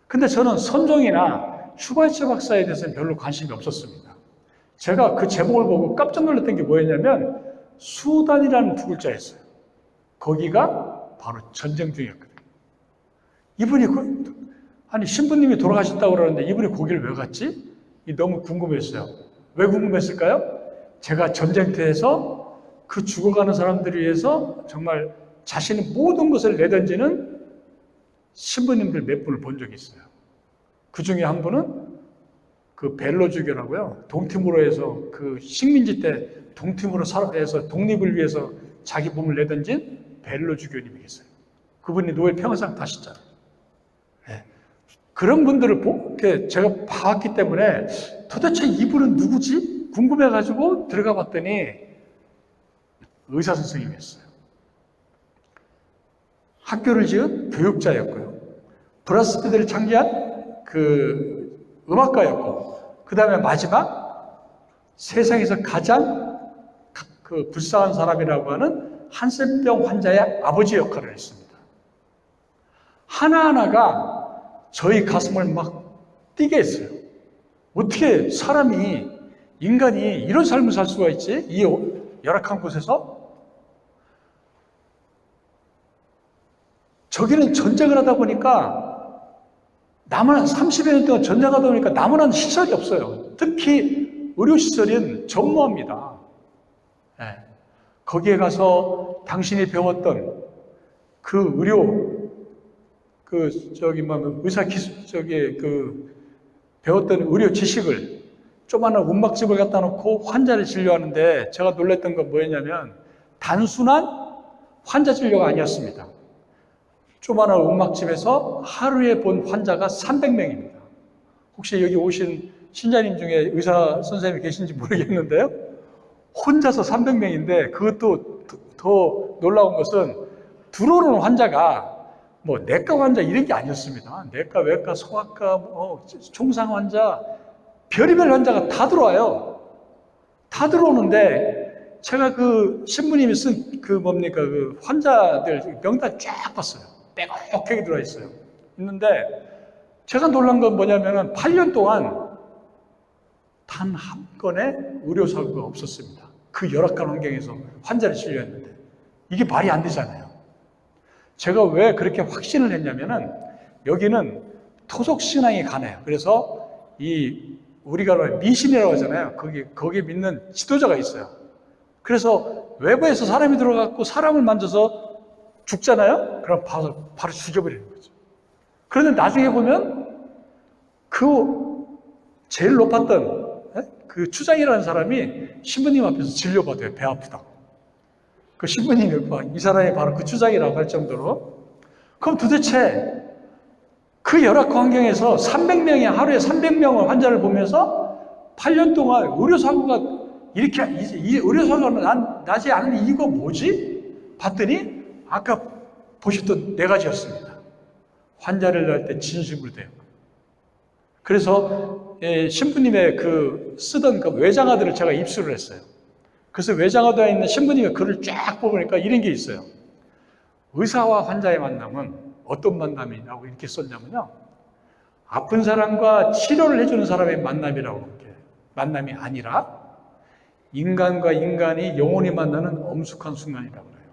근데 저는 선종이나 슈바이처 박사에 대해서는 별로 관심이 없었습니다. 제가 그 제목을 보고 깜짝 놀랐던 게 뭐였냐면 수단이라는 두 글자였어요. 거기가 바로 전쟁 중이었거든요. 이분이 아니 신부님이 돌아가셨다고 그러는데 이분이 거기를 왜 갔지? 너무 궁금했어요. 왜 궁금했을까요? 제가 전쟁터에서 그 죽어가는 사람들을 위해서 정말 자신의 모든 것을 내던지는 신부님들 몇 분을 본 적이 있어요. 그 중에 한 분은 그 벨로주교라고요. 동티모르에서 그 식민지 때 동티모르 해서 독립을 위해서 자기 몸을 내던진 벨로주교님이 계세요. 그분이 노벨 평화상 타셨잖아요. 네. 그런 분들을 제가 봤기 때문에 도대체 이분은 누구지? 궁금해가지고 들어가 봤더니 의사 선생님이었어요. 학교를 지은 교육자였고요. 브라스피드를 창제한 그 음악가였고, 그 다음에 마지막 세상에서 가장 그 불쌍한 사람이라고 하는 한센병 환자의 아버지 역할을 했습니다. 하나하나가 저희 가슴을 막 뛰게 했어요. 어떻게 사람이, 인간이 이런 삶을 살 수가 있지? 이 열악한 곳에서? 저기는 전쟁을 하다 보니까 남은 30여 년 동안 전쟁하다 보니까 남은 시설이 없어요. 특히 의료시설은 전무합니다. 네. 거기에 가서 당신이 배웠던 그 의료, 의사 기술, 배웠던 의료 지식을 조그마한 움막집을 갖다 놓고 환자를 진료하는데 제가 놀랐던 건 뭐였냐면 단순한 환자 진료가 아니었습니다. 조그마한 움막집에서 하루에 본 환자가 300명입니다. 혹시 여기 오신 신자님 중에 의사 선생님이 계신지 모르겠는데요. 혼자서 300명인데 그것도 더 놀라운 것은 들어오는 환자가 뭐 내과 환자 이런 게 아니었습니다. 내과, 외과, 소아과, 총상 환자, 별의별 환자가 다 들어와요. 다 들어오는데 제가 그 신부님이 쓴 그 환자들 명단 쫙 봤어요. 빼곡하게 들어와 있어요. 있는데 제가 놀란 건 뭐냐면은 8년 동안 단 한 건의 의료사고가 없었습니다. 그 열악한 환경에서 환자를 진료했는데 이게 말이 안 되잖아요. 제가 왜 그렇게 확신을 했냐면은 여기는 토속 신앙이 강해요. 그래서 우리가 미신이라고 하잖아요. 거기에 믿는 지도자가 있어요. 그래서 외부에서 사람이 들어가고 사람을 만져서 죽잖아요. 그럼 바로 죽여버리는 거죠. 그런데 나중에 보면 그 제일 높았던 그 추장이라는 사람이 신부님 앞에서 진료받아요. 배 아프다고. 그 신부님이 이 사람이 바로 그 추장이라고 할 정도로. 그럼 도대체 그 열악한 환경에서 300명이 하루에 300명의 환자를 보면서 8년 동안 의료사고가 이렇게 의료사고가 나지 않는 이유가 뭐지? 봤더니 아까 보셨던 4가지였습니다. 환자를 낳을 때 진심으로 대요. 그래서 신부님의 쓰던 그 외장하드를 제가 입수를 했어요. 그래서 외장하드에 있는 신부님의 글을 쫙 보니까 이런 게 있어요. 의사와 환자의 만남은 어떤 만남이냐고 이렇게 썼냐면요. 아픈 사람과 치료를 해주는 사람의 만남이라고 이렇게 만남이 아니라 인간과 인간이 영원히 만나는 엄숙한 순간이라고 그래요.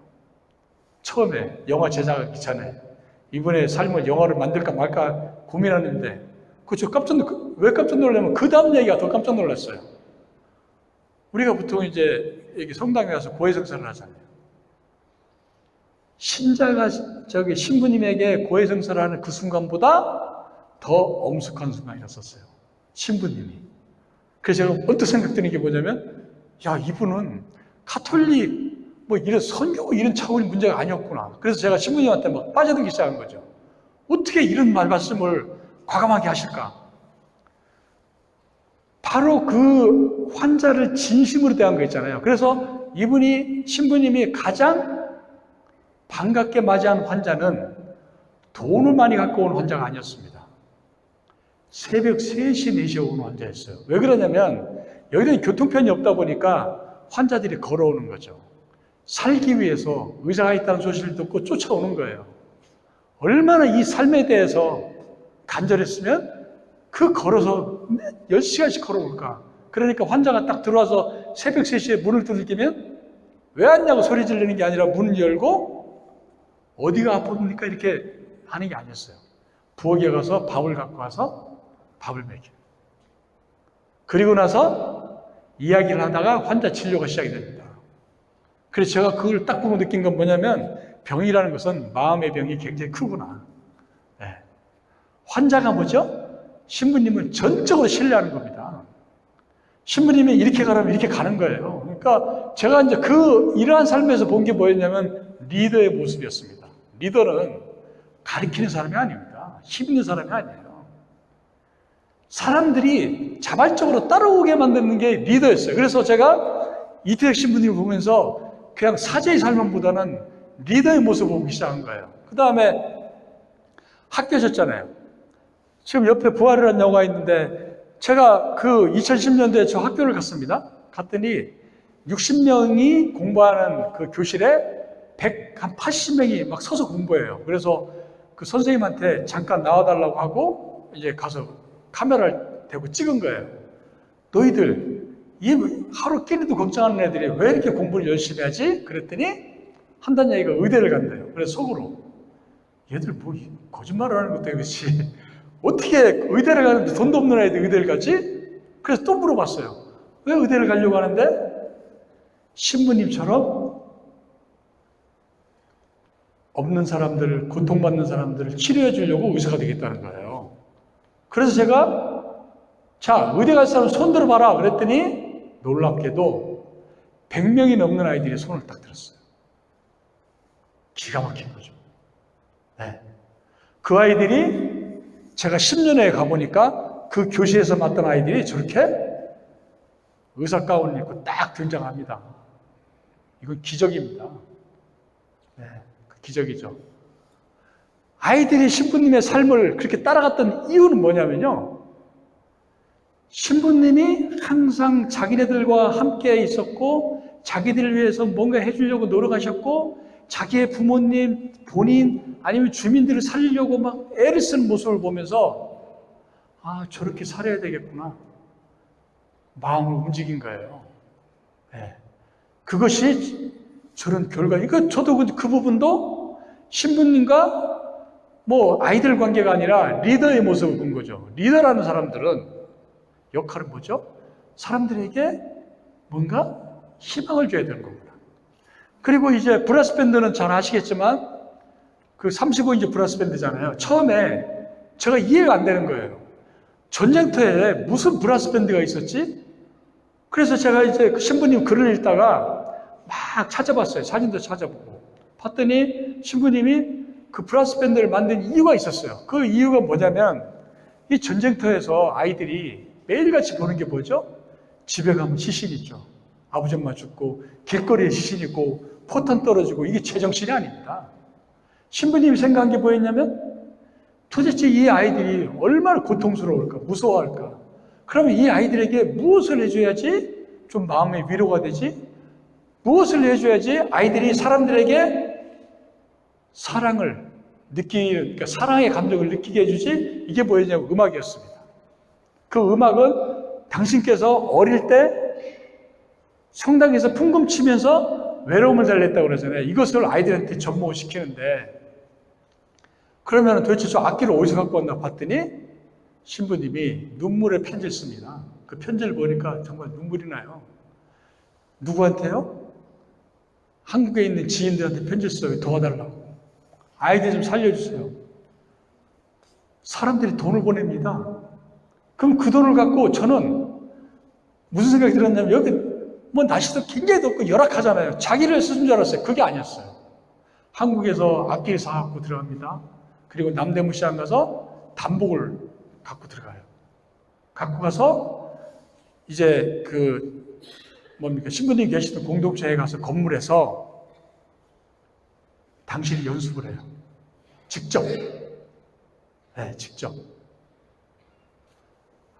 처음에 영화 제작하기 전에 이분의 삶을 영화를 만들까 말까 고민하는데 왜 깜짝 놀라냐면 그 다음 얘기가 더 깜짝 놀랐어요. 우리가 보통 이제 여기 성당에 가서 고해성사를 하잖아요. 신자가 신부님에게 고해성사를 하는 그 순간보다 더 엄숙한 순간이었었어요. 신부님이. 그래서 제가 언뜻 생각드는 게 뭐냐면, 야, 이분은 가톨릭, 이런 선교 이런 차원의 문제가 아니었구나. 그래서 제가 신부님한테 막 빠져들기 시작한 거죠. 어떻게 이런 말씀을 과감하게 하실까? 바로 그 환자를 진심으로 대한 거 있잖아요. 그래서 신부님이 가장 반갑게 맞이한 환자는 돈을 많이 갖고 온 환자가 아니었습니다. 새벽 3시, 4시에 오는 환자였어요. 왜 그러냐면 여기는 교통편이 없다 보니까 환자들이 걸어오는 거죠. 살기 위해서 의사가 있다는 소식을 듣고 쫓아오는 거예요. 얼마나 이 삶에 대해서 간절했으면 걸어서 몇 10시간씩 걸어올까. 그러니까 환자가 딱 들어와서 새벽 3시에 문을 두들기면 왜 왔냐고 소리 지르는 게 아니라 문을 열고 어디가 아픕니까 이렇게 하는 게 아니었어요. 부엌에 가서 밥을 갖고 와서 밥을 먹여요. 그리고 나서 이야기를 하다가 환자 진료가 시작이 됩니다. 그래서 제가 그걸 딱 보고 느낀 건 뭐냐면 병이라는 것은 마음의 병이 굉장히 크구나. 네. 환자가 뭐죠? 신부님을 전적으로 신뢰하는 겁니다. 신부님이 이렇게 가라면 이렇게 가는 거예요. 그러니까 제가 이제 이러한 삶에서 본 게 뭐였냐면 리더의 모습이었습니다. 리더는 가리키는 사람이 아닙니다. 힘 있는 사람이 아니에요. 사람들이 자발적으로 따라오게 만드는 게 리더였어요. 그래서 제가 이태석 신부님을 보면서 그냥 사제의 삶보다는 리더의 모습을 보기 시작한 거예요. 그 다음에 학교셨잖아요. 지금 옆에 부활이라는 영화가 있는데 제가 2010년도에 저 학교를 갔습니다. 갔더니 60명이 공부하는 그 교실에 180명이 막 서서 공부해요. 그래서 그 선생님한테 잠깐 나와달라고 하고 이제 가서 카메라를 대고 찍은 거예요. 너희들 이 하루끼리도 걱정하는 애들이 왜 이렇게 공부를 열심히 하지? 그랬더니 한다는 얘기가 의대를 간대요. 그래서 속으로 얘들 뭐 거짓말을 하는 것도 그렇지 어떻게 의대를 가는데 돈도 없는 애들 의대를 가지? 그래서 또 물어봤어요. 왜 의대를 가려고 하는데? 신부님처럼 없는 사람들, 고통받는 사람들을 치료해 주려고 의사가 되겠다는 거예요. 그래서 제가 자, 의대 갈 사람 손 들어봐라 그랬더니 놀랍게도 100명이 넘는 아이들이 손을 딱 들었어요. 기가 막힌 거죠. 네. 그 아이들이 제가 10년에 가보니까 그 교실에서 맡던 아이들이 저렇게 의사 가운을 입고 딱 등장합니다. 이건 기적입니다. 네, 기적이죠. 아이들이 신부님의 삶을 그렇게 따라갔던 이유는 뭐냐면요. 신부님이 항상 자기네들과 함께 있었고 자기들을 위해서 뭔가 해주려고 노력하셨고 자기의 부모님, 본인 아니면 주민들을 살리려고 막 애를 쓰는 모습을 보면서 아 저렇게 살아야 되겠구나 마음을 움직인 거예요. 네. 그것이 저런 결과. 그러니까 저도 그 부분도 신부님과 뭐 아이들 관계가 아니라 리더의 모습을 본 거죠. 리더라는 사람들은 역할은 뭐죠? 사람들에게 뭔가 희망을 줘야 되는 겁니다. 그리고 이제 브라스 밴드는 잘 아시겠지만 그 35인치 브라스 밴드잖아요. 처음에 제가 이해가 안 되는 거예요. 전쟁터에 무슨 브라스 밴드가 있었지? 그래서 제가 이제 그 신부님 글을 읽다가 막 찾아봤어요. 사진도 찾아보고. 봤더니 신부님이 그 브라스 밴드를 만든 이유가 있었어요. 그 이유가 뭐냐면 이 전쟁터에서 아이들이 매일같이 보는 게 뭐죠? 집에 가면 시신 있죠. 아버지 엄마 죽고 길거리에 시신 있고 포탄 떨어지고 이게 제정신이 아닙니다. 신부님이 생각한 게 뭐였냐면 도대체 이 아이들이 얼마나 고통스러울까 무서워할까. 그러면 이 아이들에게 무엇을 해줘야지 좀 마음의 위로가 되지? 무엇을 해줘야지 아이들이 사람들에게 사랑을 그러니까 사랑의 감정을 느끼게 해주지? 이게 뭐였냐면 음악이었습니다. 그 음악은 당신께서 어릴 때 성당에서 풍금 치면서 외로움을 달랬다고 그러잖아요. 이것을 아이들한테 접목을 시키는데 그러면 도대체 저 악기를 어디서 갖고 왔나 봤더니 신부님이 눈물의 편지를 씁니다. 그 편지를 보니까 정말 눈물이 나요. 누구한테요? 한국에 있는 지인들한테 편지를 써요. 도와달라고. 아이들 좀 살려주세요. 사람들이 돈을 보냅니다. 그럼 그 돈을 갖고 저는 무슨 생각이 들었냐면 여기 뭐 날씨도 굉장히 덥고 열악하잖아요. 자기를 쓰는 줄 알았어요. 그게 아니었어요. 한국에서 악기를 사갖고 들어갑니다. 그리고 남대문 시장 가서 단복을 갖고 들어가요. 갖고 가서 이제 신부님 계시던 공동체에 가서 건물에서 당신이 연습을 해요. 직접. 네, 직접.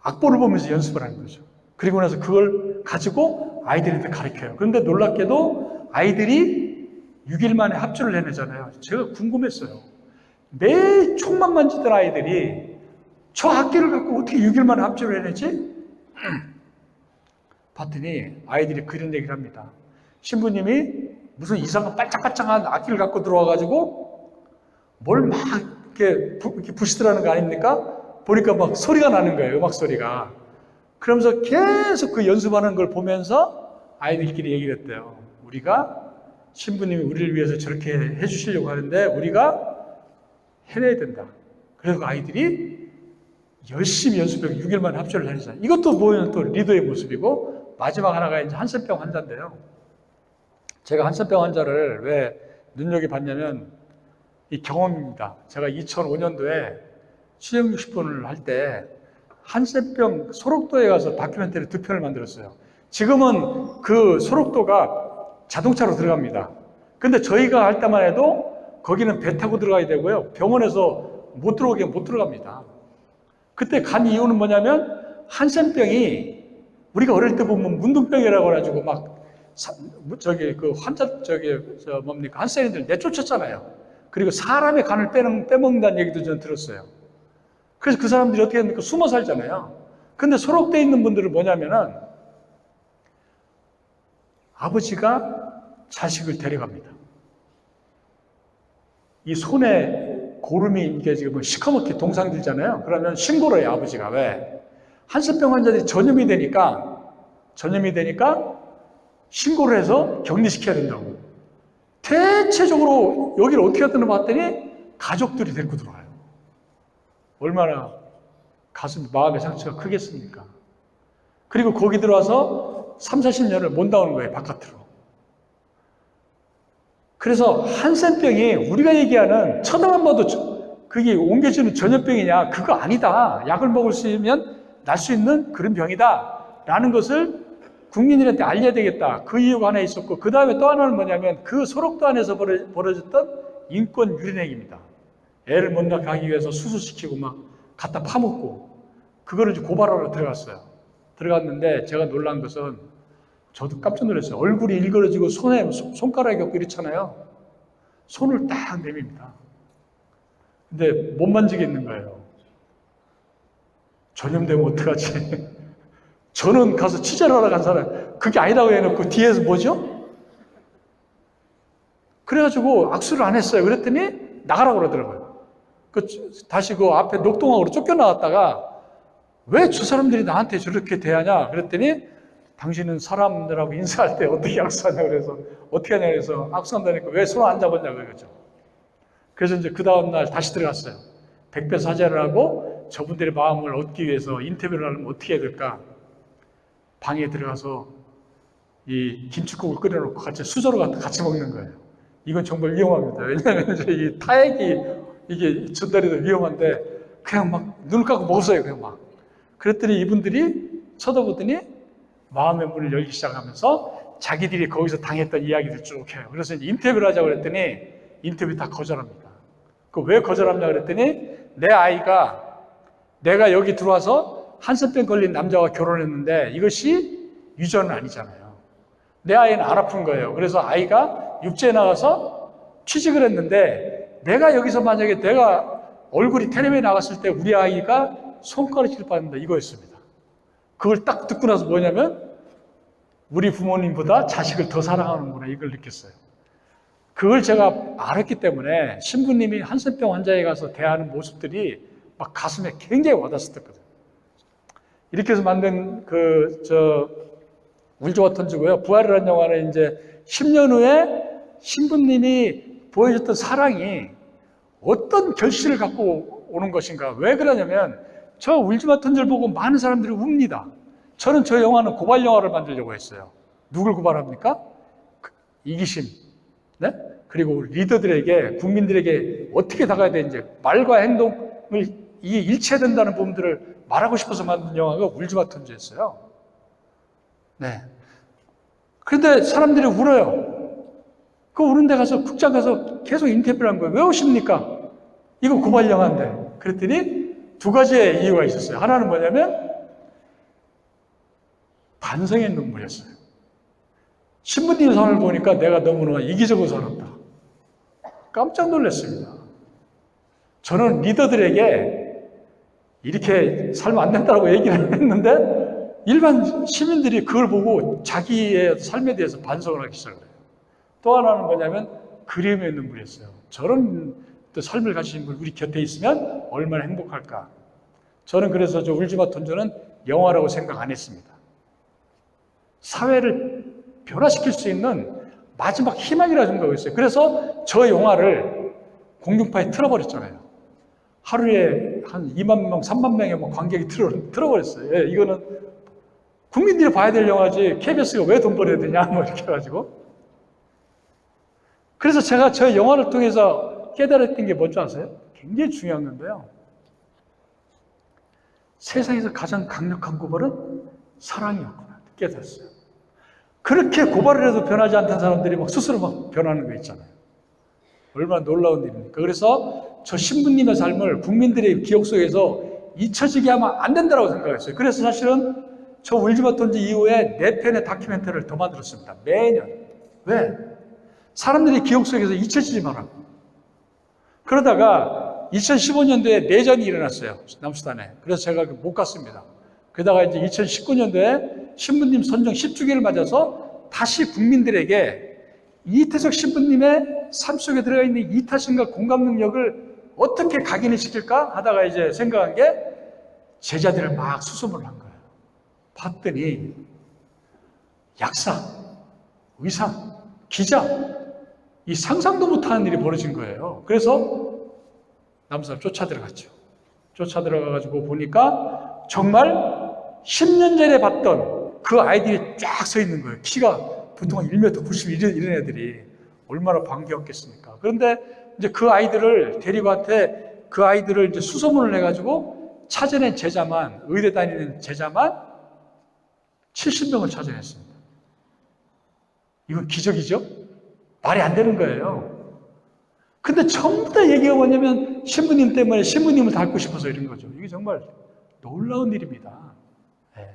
악보를 보면서 연습을 하는 거죠. 그리고 나서 그걸 가지고 아이들한테 가르쳐요. 그런데 놀랍게도 아이들이 6일 만에 합주를 해내잖아요. 제가 궁금했어요. 매일 총만 만지던 아이들이 저 악기를 갖고 어떻게 6일 만에 합주를 해내지? 봤더니 아이들이 그런 얘기를 합니다. 신부님이 무슨 이상한 반짝반짝한 악기를 갖고 들어와가지고 뭘 막 이렇게 부시더라는 거 아닙니까? 보니까 막 소리가 나는 거예요. 음악 소리가. 그러면서 계속 그 연습하는 걸 보면서 아이들끼리 얘기를 했대요. 우리가 신부님이 우리를 위해서 저렇게 해주시려고 하는데 우리가 해내야 된다. 그래서 아이들이 열심히 연습하고 6일 만에 합주를 해내잖아요. 이것도 보면 또 리더의 모습이고 마지막 하나가 이제 한센병 환자인데요. 제가 한센병 환자를 왜 눈여겨봤냐면 이 경험입니다. 제가 2005년도에 수행 60분을 할 때 한센병 소록도에 가서 다큐멘터리 2편을 만들었어요. 지금은 그 소록도가 자동차로 들어갑니다. 근데 저희가 할 때만 해도 거기는 배 타고 들어가야 되고요. 병원에서 못 들어갑니다. 그때 간 이유는 뭐냐면 한센병이 우리가 어릴 때 보면 문둥병이라고 해가지고 막 저기 그 환자 뭡니까 한센인들 내쫓았잖아요. 그리고 사람의 간을 빼먹는다는 얘기도 저는 들었어요. 그래서 그 사람들이 어떻게 합니까? 숨어 살잖아요. 근데 소록되어 있는 분들은 뭐냐면은 아버지가 자식을 데려갑니다. 이 손에 고름이 이게 지금 시커멓게 동상 들잖아요. 그러면 신고를 해요, 아버지가. 왜? 한센병 환자들이 전염이 되니까 신고를 해서 격리시켜야 된다고. 대체적으로 여기를 어떻게 하든 봤더니 가족들이 데리고 들어와요. 얼마나 마음의 상처가 크겠습니까? 그리고 거기 들어와서 3, 40년을 못 나오는 거예요, 바깥으로. 그래서 한센병이 우리가 얘기하는 쳐다만 봐도 그게 옮겨지는 전염병이냐? 그거 아니다. 약을 먹을 수 있으면 날 수 있는 그런 병이다. 라는 것을 국민들한테 알려야 되겠다. 그 이유가 하나 있었고, 그 다음에 또 하나는 뭐냐면 그 소록도 안에서 벌어졌던 인권 유린행위입니다. 애를 못 낳게 하기 위해서 수술시키고 막 갖다 파먹고, 그거를 이제 고발하러 들어갔어요. 들어갔는데 제가 놀란 것은 저도 깜짝 놀랐어요. 얼굴이 일그러지고 손에 손가락이 없고 이렇잖아요. 손을 딱 내밉니다. 근데 못 만지겠는 거예요. 전염되면 어떡하지? 저는 가서 취재를 하러 간 사람, 그게 아니라고 해놓고 뒤에서 뭐죠? 그래가지고 악수를 안 했어요. 그랬더니 나가라고 그러더라고요. 다시 그 앞에 녹동항으로 쫓겨나왔다가 왜 저 사람들이 나한테 저렇게 대하냐? 그랬더니 당신은 사람들하고 인사할 때 어떻게 악수하냐? 그래서 어떻게 하냐? 그래서 악수한다니까 왜 손 안 잡았냐? 그러죠. 그래서 이제 그 다음날 다시 들어갔어요. 백배 사죄를 하고 저분들의 마음을 얻기 위해서 인터뷰를 하려면 어떻게 해야 될까? 방에 들어가서 이 김치국을 끓여놓고 같이 수저로 같이 먹는 거예요. 이건 정말 위험합니다. 왜냐하면 이 타액이 이게 전달이 더 위험한데 그냥 막 눈을 감고 먹었어요. 그냥 막. 그랬더니 이분들이 쳐다보더니 마음의 문을 열기 시작하면서 자기들이 거기서 당했던 이야기를 쭉 해요. 그래서 이제 인터뷰를 하자고 그랬더니 인터뷰 다 거절합니다. 그 왜 거절하냐 그랬더니 내 아이가 내가 여기 들어와서 한센병 걸린 남자와 결혼했는데 이것이 유전은 아니잖아요. 내 아이는 안 아픈 거예요. 그래서 아이가 육지에 나가서 취직을 했는데 내가 여기서 만약에 내가 얼굴이 텔레비에 나갔을 때 우리 아이가 손가락질 받는다 이거였습니다. 그걸 딱 듣고 나서 뭐냐면 우리 부모님보다 자식을 더 사랑하는구나 이걸 느꼈어요. 그걸 제가 알았기 때문에 신부님이 한센병 환자에 가서 대하는 모습들이 막 가슴에 굉장히 와닿았었거든요. 이렇게 해서 만든 울주와 턴주고요. 부활이라는 영화는 이제 10년 후에 신부님이 보여줬던 사랑이 어떤 결실을 갖고 오는 것인가. 왜 그러냐면 저 울주와 턴주를 보고 많은 사람들이 웁니다. 저는 저 영화는 고발 영화를 만들려고 했어요. 누굴 고발합니까? 이기심. 네? 그리고 리더들에게, 국민들에게 어떻게 다가야 되는지, 말과 행동을 이게 일치해야 된다는 부분들을 말하고 싶어서 만든 영화가 울주와 턴주였어요. 네. 그런데 사람들이 울어요. 그 우는 데 가서, 극장 가서 계속 인터뷰를 한 거예요. 왜 우십니까? 이거 고발 영화인데. 그랬더니 두 가지의 이유가 있었어요. 하나는 뭐냐면, 반성의 눈물이었어요. 신부님 삶을 보니까 내가 너무나 이기적으로 살았다. 깜짝 놀랐습니다. 저는 리더들에게 이렇게 살면 안 된다고 얘기를 했는데 일반 시민들이 그걸 보고 자기의 삶에 대해서 반성을 하기 시작을 해요. 또 하나는 뭐냐면 그림의 눈물이었어요. 저런 또 삶을 가지신 분 우리 곁에 있으면 얼마나 행복할까. 저는 그래서 저 울주와 턴주는 영화라고 생각 안 했습니다. 사회를 변화시킬 수 있는 마지막 희망이라 생각하고 있어요. 그래서 저 영화를 공중파에 틀어버렸잖아요. 하루에 한 2만 명, 3만 명의 관객이 틀어버렸어요. 예, 이거는 국민들이 봐야 될 영화지 KBS가 왜 돈 벌어야 되냐 뭐 이렇게 해가지고. 그래서 제가 저 영화를 통해서 깨달았던 게 뭔지 아세요? 굉장히 중요한 건데요. 세상에서 가장 강력한 고발은 사랑이었구나 깨달았어요. 그렇게 고발을 해도 변하지 않던 사람들이 막 스스로 막 변하는 거 있잖아요. 얼마나 놀라운 일입니까? 그래서 저 신부님의 삶을 국민들의 기억 속에서 잊혀지게 하면 안 된다고 생각했어요. 그래서 사실은 저 울지마 던지 이후에 4편의 다큐멘터리를 더 만들었습니다. 매년. 왜? 사람들이 기억 속에서 잊혀지지 말라고. 그러다가 2015년도에 내전이 일어났어요. 남수단에. 그래서 제가 못 갔습니다. 그러다가 이제 2019년도에 신부님 선정 10주기를 맞아서 다시 국민들에게 이태석 신부님의 삶 속에 들어가 있는 이타심과 공감 능력을 어떻게 각인을 시킬까 하다가 이제 생각한 게 제자들을 막 수소문을 한 거예요. 봤더니 약사, 의사, 기자, 이 상상도 못하는 일이 벌어진 거예요. 그래서 남수단 쫓아 들어갔죠. 쫓아 들어가가지고 보니까 정말 10년 전에 봤던 그 아이들이 쫙 서 있는 거예요. 키가 보통 한 1m 90 이런 애들이 얼마나 반겨웠겠습니까? 그런데 이제 그 아이들을 데리고한테 그 아이들을 이제 수소문을 해가지고 찾아낸 제자만, 의대 다니는 제자만 70명을 찾아냈습니다. 이건 기적이죠? 말이 안 되는 거예요. 근데 전부 다 얘기가 뭐냐면 신부님 때문에 신부님을 닮고 싶어서 이런 거죠. 이게 정말 놀라운 일입니다. 네.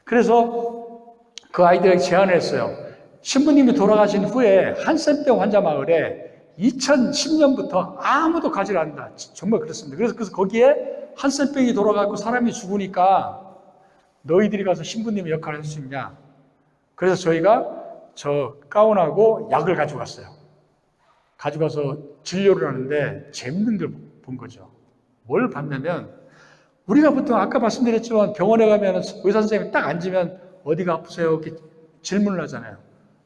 그래서 그 아이들에게 제안을 했어요. 신부님이 돌아가신 후에 한센병 환자 마을에 2010년부터 아무도 가지를 않는다. 정말 그렇습니다. 그래서 거기에 한센병이 돌아가고 사람이 죽으니까 너희들이 가서 신부님의 역할을 할 수 있냐. 그래서 저희가 저 가운하고 약을 가져갔어요. 가져가서 진료를 하는데 재밌는 걸 본 거죠. 뭘 봤냐면 우리가 보통 아까 말씀드렸지만 병원에 가면 의사 선생님이 딱 앉으면 어디가 아프세요? 이렇게 질문을 하잖아요.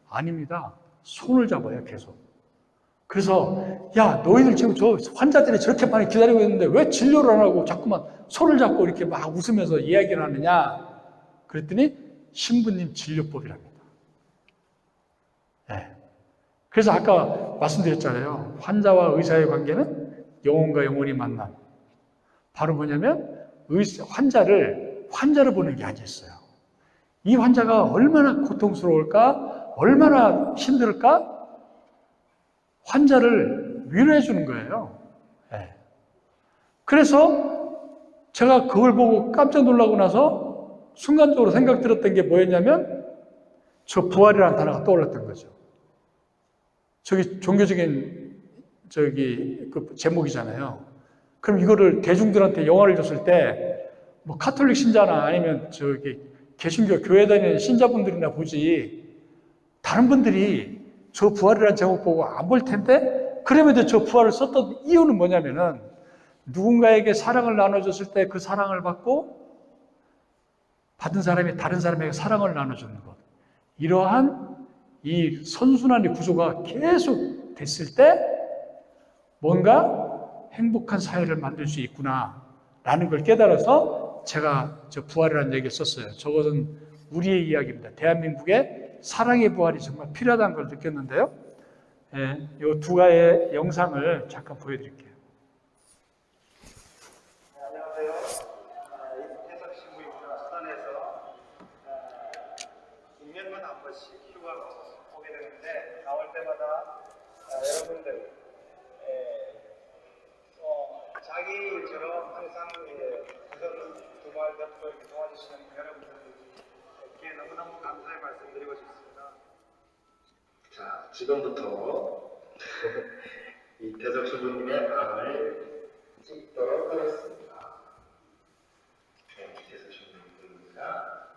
아닙니다. 손을 잡아요, 계속. 그래서 야, 너희들 지금 저 환자들이 저렇게 많이 기다리고 있는데 왜 진료를 안 하고 자꾸만 손을 잡고 이렇게 막 웃으면서 이야기를 하느냐? 그랬더니 신부님 진료법이랍니다. 네. 그래서 아까 말씀드렸잖아요. 환자와 의사의 관계는 영혼과 영혼이 만남. 바로 뭐냐면 환자를 보는 게 아니었어요. 이 환자가 얼마나 고통스러울까? 얼마나 힘들까? 환자를 위로해 주는 거예요. 네. 그래서 제가 그걸 보고 깜짝 놀라고 나서 순간적으로 생각 들었던 게 뭐였냐면 저 부활이라는 단어가 떠올랐던 거죠. 저기 종교적인 그 제목이잖아요. 그럼 이거를 대중들한테 영화를 줬을 때 뭐 카톨릭 신자나 아니면 개신교 교회 다니는 신자분들이나 보지 다른 분들이 저 부활이라는 제목 보고 안 볼 텐데 그럼에도 저 부활을 썼던 이유는 뭐냐면은 누군가에게 사랑을 나눠줬을 때 그 사랑을 받고 받은 사람이 다른 사람에게 사랑을 나눠주는 것. 이러한 이 선순환의 구조가 계속 됐을 때 뭔가 행복한 사회를 만들 수 있구나라는 걸 깨달아서 제가 저 부활이라는 얘기를 썼어요. 저것은 우리의 이야기입니다. 대한민국의 사랑의 부활이 정말 필요하다는 걸 느꼈는데요. 이 두 가지의 영상을 잠깐 보여드릴게요. 네, 안녕하세요. 이태석 신부입니다. 수단에서 6년마다 한 번씩 휴가 오게 되는데 나올 때마다 여러분들 자기 일처럼 항상 두발 덮고 이렇게 도와주시는 여러분들께 너무너무 감사의 말씀드리고 싶습니다. 자, 지금부터 이태석 신부님의 방을 찍도록 하겠습니다. 네, 이태석 신부님입니다.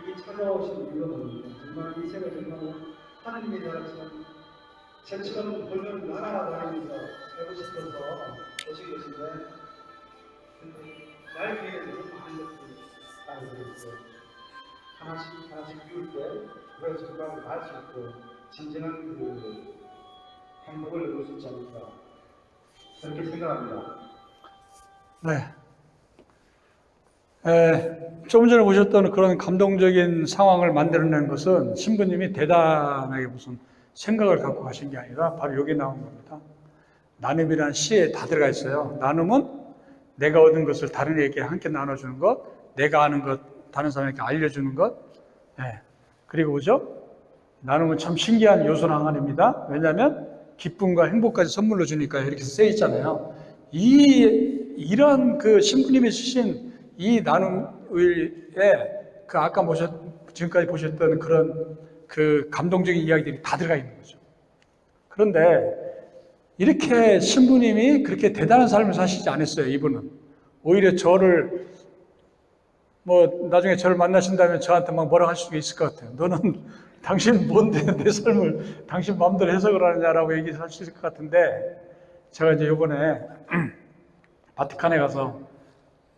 이게 찾아오신 이유는 정말 이 세계 정말 하나님에 대한 저처럼 벌면 나라가 다니면서 하고 싶어서 오시게 계신데 날 위해 많은 것들이 따르고 있어요. 하나씩 비울 때 그걸 정말 알 수 있고 진정한 그 행복을 누릴 수 있지 않을까 그렇게 생각합니다. 네. 조금 전에 보셨던 그런 감동적인 상황을 만들어낸 것은 신부님이 대단하게 무슨 생각을 갖고 하신 게 아니라 바로 여기 나온 겁니다. 나눔이라는 시에 다 들어가 있어요. 나눔은 내가 얻은 것을 다른 이에게 함께 나눠주는 것, 내가 아는 것 다른 사람에게 알려주는 것. 그리고 뭐죠? 나눔은 참 신기한 요소 하나입니다. 왜냐하면 기쁨과 행복까지 선물로 주니까 이렇게 써 있잖아요. 이런 그 신부님이 주신 이 나눔에 그 아까 지금까지 보셨던 그런 그 감동적인 이야기들이 다 들어가 있는 거죠. 그런데 이렇게 신부님이 그렇게 대단한 삶을 사시지 않았어요. 이분은 오히려 저를 나중에 저를 만나신다면 저한테 막 뭐라고 할 수도 있을 것 같아요. 너는 당신 뭔데 내 삶을 당신 마음대로 해석을 하느냐라고 얘기할 수 있을 것 같은데, 제가 이제 이번에 바티칸에 가서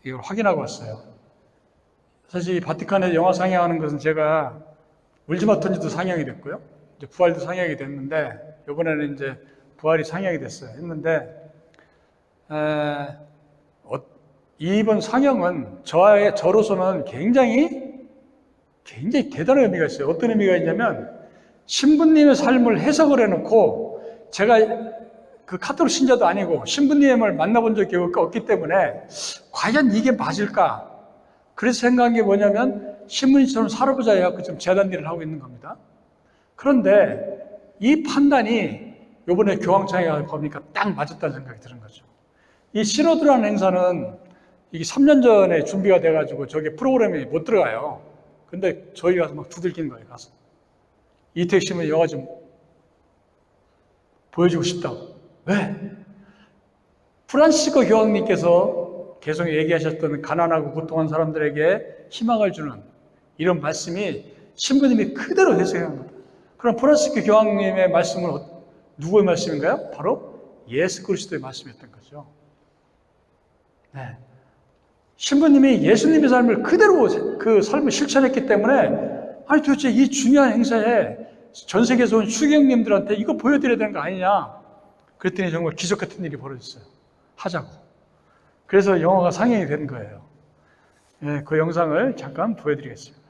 이걸 확인하고 왔어요. 사실 이 바티칸에 영화 상영하는 것은 제가 울지마턴지도 상영이 됐고요. 이제 부활도 상영이 됐는데, 이번에는 이제 부활이 상영이 됐어요. 했는데, 이번 상영은 저로서는 굉장히 대단한 의미가 있어요. 어떤 의미가 있냐면, 신부님의 삶을 해석을 해놓고, 제가 그 카톨릭 신자도 아니고 신부님을 만나본 적이 없기 때문에 과연 이게 맞을까? 그래서 생각한 게 뭐냐면, 신부님처럼 살아보자 해갖고 지금 재단 일을 하고 있는 겁니다. 그런데 이 판단이 요번에 교황청에 가서 보니까 딱 맞았다는 생각이 드는 거죠. 이 시노드라는 행사는 이게 3년 전에 준비가 돼가지고 저게 프로그램이 못 들어가요. 근데 저희 가서 막 두들기는 거예요, 가서. 이태익 신부님 영화 좀 보여주고 싶다고. 왜? 프란시스코 교황님께서 계속 얘기하셨던 가난하고 고통한 사람들에게 희망을 주는 이런 말씀이 신부님이 그대로 해석한 겁니다. 그럼 프란시스코 교황님의 말씀은 누구의 말씀인가요? 바로 예수 그리스도의 말씀이었던 거죠. 네. 신부님이 예수님의 삶을 그대로 그 삶을 실천했기 때문에, 아니 도대체 이 중요한 행사에 전 세계에서 온 추경님들한테 이거 보여드려야 되는 거 아니냐. 그랬더니 정말 기적 같은 일이 벌어졌어요. 하자고. 그래서 영화가 상영이 된 거예요. 그 영상을 잠깐 보여드리겠습니다.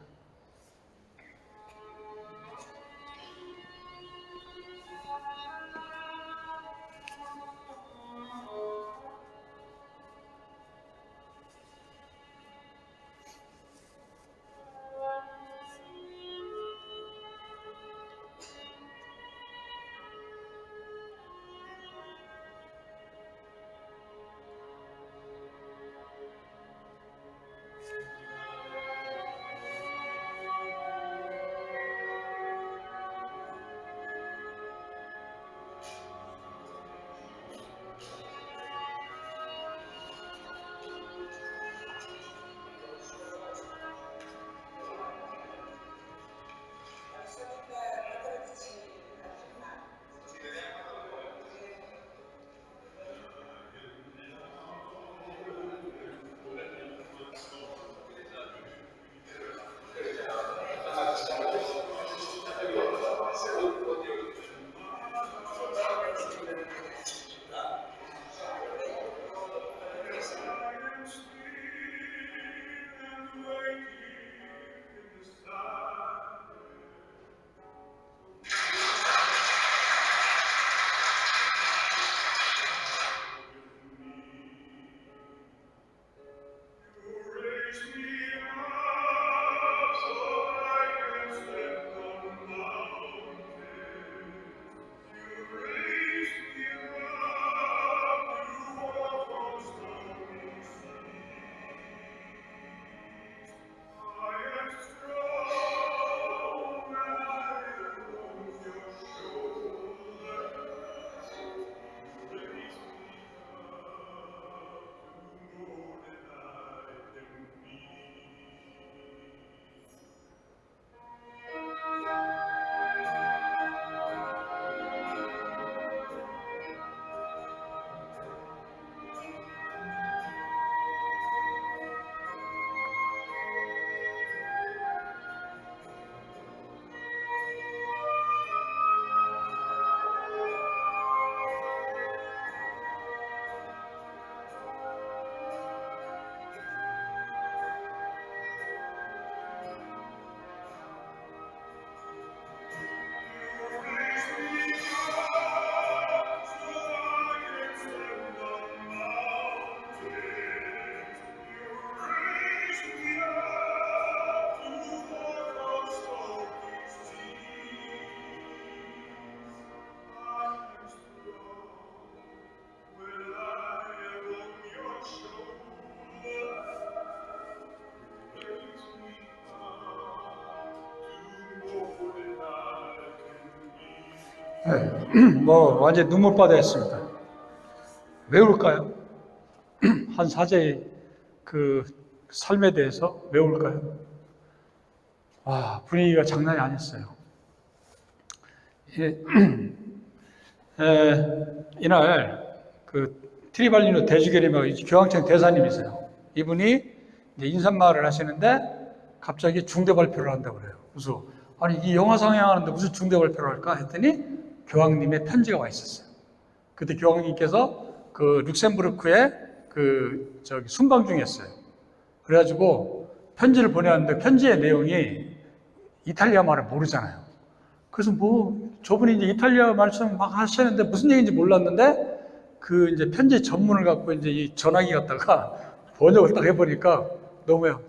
뭐 완전 눈물바다였습니다. 왜 울까요? 한 사제의 그 삶에 대해서 왜 울까요? 와, 분위기가 장난이 아니었어요. 이날 그 트리발리노 대주교님하고 교황청 대사님이세요. 이분이 이제 인사말을 하시는데 갑자기 중대 발표를 한다고 그래요. 그래서 아니 이 영화 상영하는데 무슨 중대 발표를 할까 했더니 교황님의 편지가 와 있었어요. 그때 교황님께서 그 룩셈부르크에 그 저기 순방 중이었어요. 그래가지고 편지를 보내왔는데 편지의 내용이 이탈리아 말을 모르잖아요. 그래서 뭐 저분이 이제 이탈리아 말씀 막 하시는데 무슨 얘기인지 몰랐는데 그 이제 편지 전문을 갖고 이제 이 전화기 갖다가 번역을 딱 해보니까 너무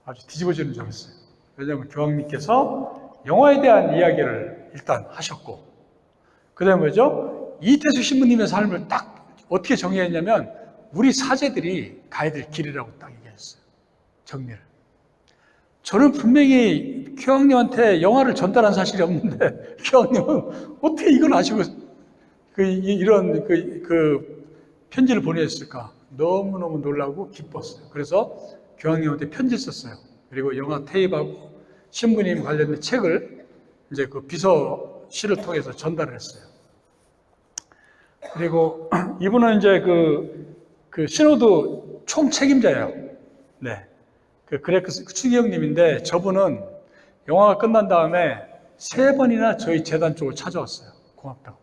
아주 뒤집어지는 줄 알았어요. 왜냐하면 교황님께서 영화에 대한 이야기를 일단 하셨고, 그 다음에 뭐죠? 이태숙 신부님의 삶을 딱 어떻게 정의했냐면 우리 사제들이 가야 될 길이라고 딱 얘기했어요. 정리를. 저는 분명히 교황님한테 영화를 전달한 사실이 없는데 교황님은 어떻게 이걸 아시고 이런 편지를 보내셨을까? 너무너무 놀라고 기뻤어요. 그래서 교황님한테 편지를 썼어요. 그리고 영화 테이프하고 신부님 관련된 책을 이제 그 비서실을 통해서 전달을 했어요. 그리고 이분은 이제 그 신호도 총 책임자예요. 네. 그 그레크스 추기경님인데 저분은 영화가 끝난 다음에 3번이나 저희 재단 쪽을 찾아왔어요. 고맙다고.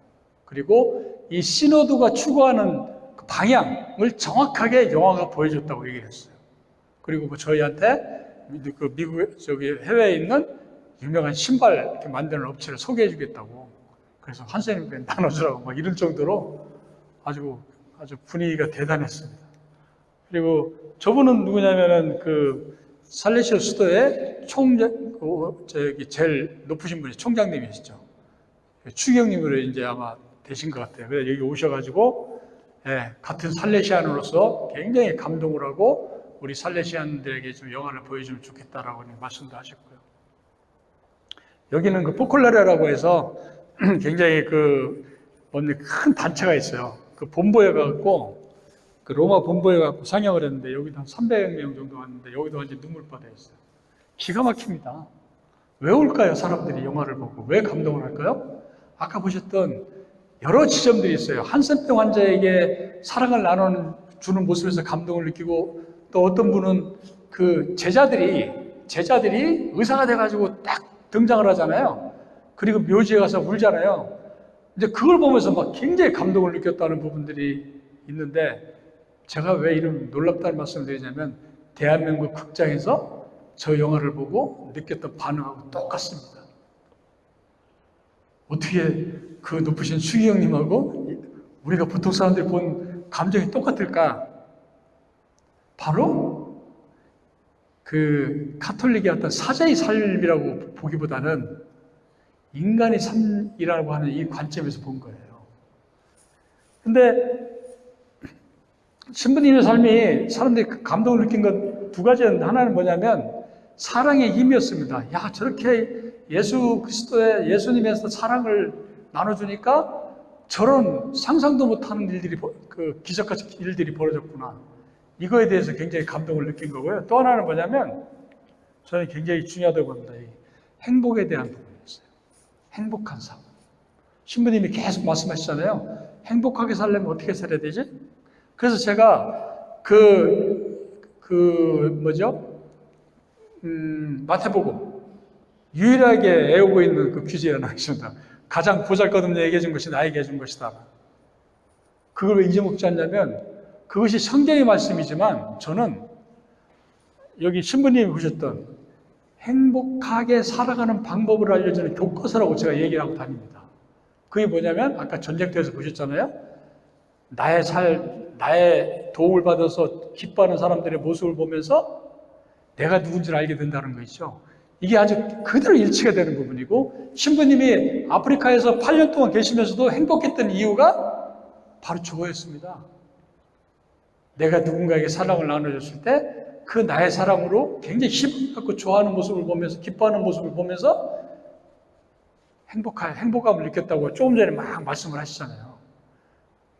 그리고 이 시노드가 추구하는 그 방향을 정확하게 영화가 보여줬다고 얘기를 했어요. 그리고 그 저희한테 그 미국 저기 해외에 있는 유명한 신발 이렇게 만드는 업체를 소개해 주겠다고. 그래서 한 선생님께 나눠주라고 막 이럴 정도로 아주 분위기가 대단했습니다. 그리고 저분은 누구냐면은 그 살레시아 수도의 제일 높으신 분이 총장님이시죠. 추기경님으로 이제 아마 되신 것 같아요. 그래서 여기 오셔가지고 같은 살레시안으로서 굉장히 감동을 하고 우리 살레시안들에게 좀 영화를 보여주면 좋겠다라고 말씀도 하셨고요. 여기는 그 포콜라레라고 해서 굉장히 큰 단체가 있어요. 그 본부에 가고 그 로마 본부에 가고 상영을 했는데 여기도 한 300명 정도 왔는데 여기도 완전 눈물바다였어요. 기가 막힙니다. 왜 올까요? 사람들이 영화를 보고 왜 감동을 할까요? 아까 보셨던 여러 지점들이 있어요. 한센병 환자에게 사랑을 나눠주는 모습에서 감동을 느끼고, 또 어떤 분은 그 제자들이 의사가 돼가지고 딱 등장을 하잖아요. 그리고 묘지에 가서 울잖아요. 이제 그걸 보면서 막 굉장히 감동을 느꼈다는 부분들이 있는데, 제가 왜 이런 놀랍다는 말씀을 드리냐면 대한민국 극장에서 저 영화를 보고 느꼈던 반응하고 똑같습니다. 어떻게 그 높으신 추기경님하고 우리가 보통 사람들이 본 감정이 똑같을까? 바로 그 카톨릭의 어떤 사제의 삶이라고 보기보다는 인간의 삶이라고 하는 이 관점에서 본 거예요. 근데 신부님의 삶이 사람들이 감동을 느낀 건 두 가지였는데, 하나는 뭐냐면 사랑의 힘이었습니다. 야, 저렇게 예수 그리스도의 예수님에서 사랑을 나눠주니까 저런 상상도 못하는 일들이, 그 기적같은 일들이 벌어졌구나. 이거에 대해서 굉장히 감동을 느낀 거고요. 또 하나는 뭐냐면 저는 굉장히 중요하다고 봅니다. 이 행복에 대한 부분이었어요. 행복한 삶. 신부님이 계속 말씀하시잖아요. 행복하게 살려면 어떻게 살아야 되지? 그래서 제가 마태복음 유일하게 애우고 있는 그 규제가 나있습니다. 가장 보잘것없는 얘기해 준 것이 나에게 해준 것이다. 그걸 왜 잊어먹지 않냐면 그것이 성경의 말씀이지만 저는 여기 신부님이 보셨던 행복하게 살아가는 방법을 알려주는 교과서라고 제가 얘기를 하고 다닙니다. 그게 뭐냐면 아까 전쟁터에서 보셨잖아요. 나의 도움을 받아서 기뻐하는 사람들의 모습을 보면서 내가 누군지를 알게 된다는 것이죠. 이게 아주 그대로 일치가 되는 부분이고, 신부님이 아프리카에서 8년 동안 계시면서도 행복했던 이유가 바로 저거였습니다. 내가 누군가에게 사랑을 나눠줬을 때 그 나의 사랑으로 굉장히 힘을 갖고 좋아하는 모습을 보면서, 기뻐하는 모습을 보면서 행복감을 느꼈다고 조금 전에 막 말씀을 하시잖아요.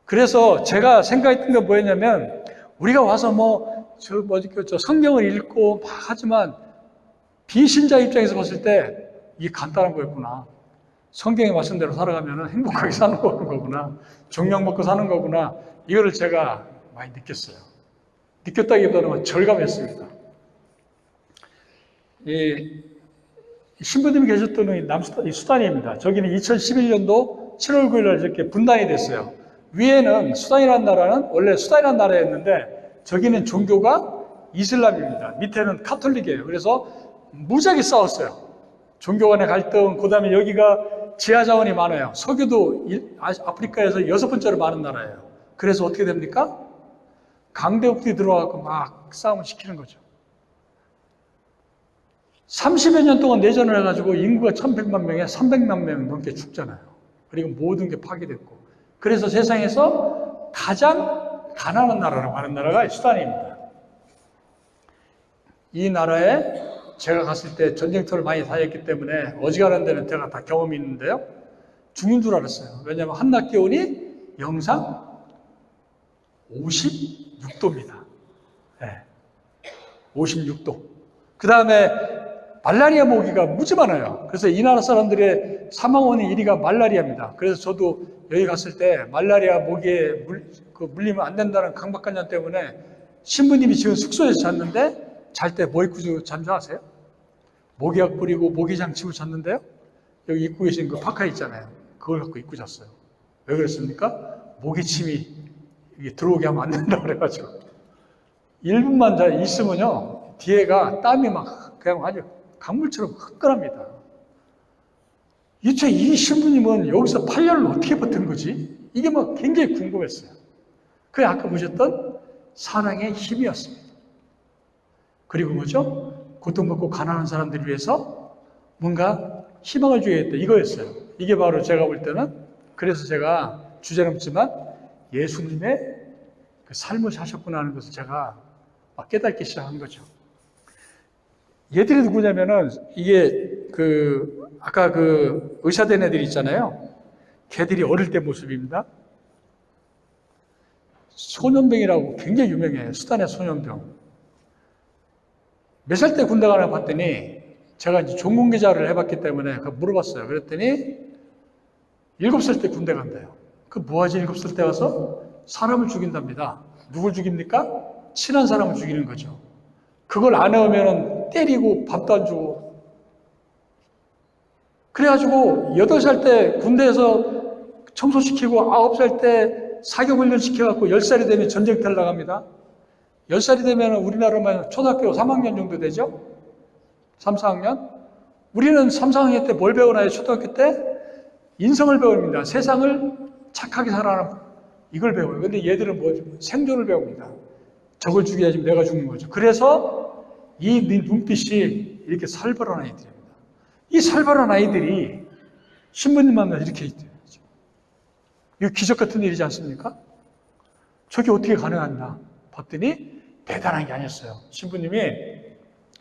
그래서 제가 생각했던 게 뭐였냐면, 우리가 와서 저 성경을 읽고 막 하지만, 비신자 입장에서 봤을 때, 이게 간단한 거였구나. 성경의 말씀대로 살아가면 행복하게 사는 거구나. 정령 먹고 사는 거구나. 이거를 제가 많이 느꼈어요. 느꼈다기보다는 절감했습니다. 이 신부님이 계셨던 이 수단입니다. 저기는 2011년도 7월 9일 날 이렇게 분단이 됐어요. 위에는 수단이라는 나라는 원래 수단이라는 나라였는데 저기는 종교가 이슬람입니다. 밑에는 카톨릭이에요. 그래서 무지하게 싸웠어요. 종교 간의 갈등, 그 다음에 여기가 지하 자원이 많아요. 석유도 아프리카에서 6번째로 많은 나라예요. 그래서 어떻게 됩니까? 강대국들이 들어와서 막 싸움을 시키는 거죠. 30여 년 동안 내전을 해가지고 인구가 1100만 명에 300만 명 넘게 죽잖아요. 그리고 모든 게 파괴됐고. 그래서 세상에서 가장 가난한 나라라고 하는 나라가 수단입니다. 이 나라에 제가 갔을 때 전쟁터를 많이 다녔기 때문에 어지간한 데는 제가 다 경험이 있는데요. 죽는 줄 알았어요. 왜냐하면 한낮 기온이 영상 56도입니다. 네. 56도. 그 다음에 말라리아 모기가 무지 많아요. 그래서 이 나라 사람들의 사망 원인 1위가 말라리아입니다. 그래서 저도 여기 갔을 때 말라리아 모기에 물리면 안 된다는 강박관념 때문에 신부님이 지금 숙소에서 잤는데 잘 때 뭐 입고 잔 줄 아세요? 모기약 뿌리고 모기장 치고 잤는데요. 여기 입고 계신 그 파카 있잖아요. 그걸 갖고 입고 잤어요. 왜 그랬습니까? 모기침이 이게 들어오게 하면 안 된다고 그래가지고 1분만 있으면요 뒤에가 땀이 막 그냥 아주 강물처럼 흥건합니다. 이 신부님은 여기서 8년을 어떻게 버틴 거지? 이게 막 굉장히 궁금했어요. 그게 아까 보셨던 사랑의 힘이었습니다. 그리고 뭐죠? 고통받고 가난한 사람들을 위해서 뭔가 희망을 주겠다 이거였어요. 이게 바로 제가 볼 때는 그래서 제가 주제넘지만 예수님의 그 삶을 사셨구나 하는 것을 제가 막 깨닫기 시작한 거죠. 얘들이 누구냐면은 이게 아까 의사 된 애들 있잖아요. 걔들이 어릴 때 모습입니다. 소년병이라고 굉장히 유명해요. 수단의 소년병. 몇 살 때 군대 가나 봤더니 제가 이제 종군기자를 해봤기 때문에 물어봤어요. 그랬더니 7살 때 군대 간대요. 뭐하지 7살 때 가서? 사람을 죽인답니다. 누굴 죽입니까? 친한 사람을 죽이는 거죠. 그걸 안 해오면 때리고 밥도 안 주고. 그래가지고 8살 때 군대에서 청소시키고 9살 때 사격훈련 시켜갖고 10살이 되면 전쟁터를 나갑니다. 10살이 되면 우리나라만 초등학교 3학년 정도 되죠? 3, 4학년? 우리는 3, 4학년 때 뭘 배우나요? 초등학교 때? 인성을 배웁니다. 세상을 착하게 살아가는 이걸 배워요. 근데 얘들은 뭐죠? 생존을 배웁니다. 적을 죽여야지 내가 죽는 거죠. 그래서 이 눈빛이 이렇게 살벌한 아이들입니다. 이 살벌한 아이들이 신부님 만나서 이렇게 있대요. 이거 기적 같은 일이지 않습니까? 저게 어떻게 가능하냐 봤더니 대단한 게 아니었어요. 신부님이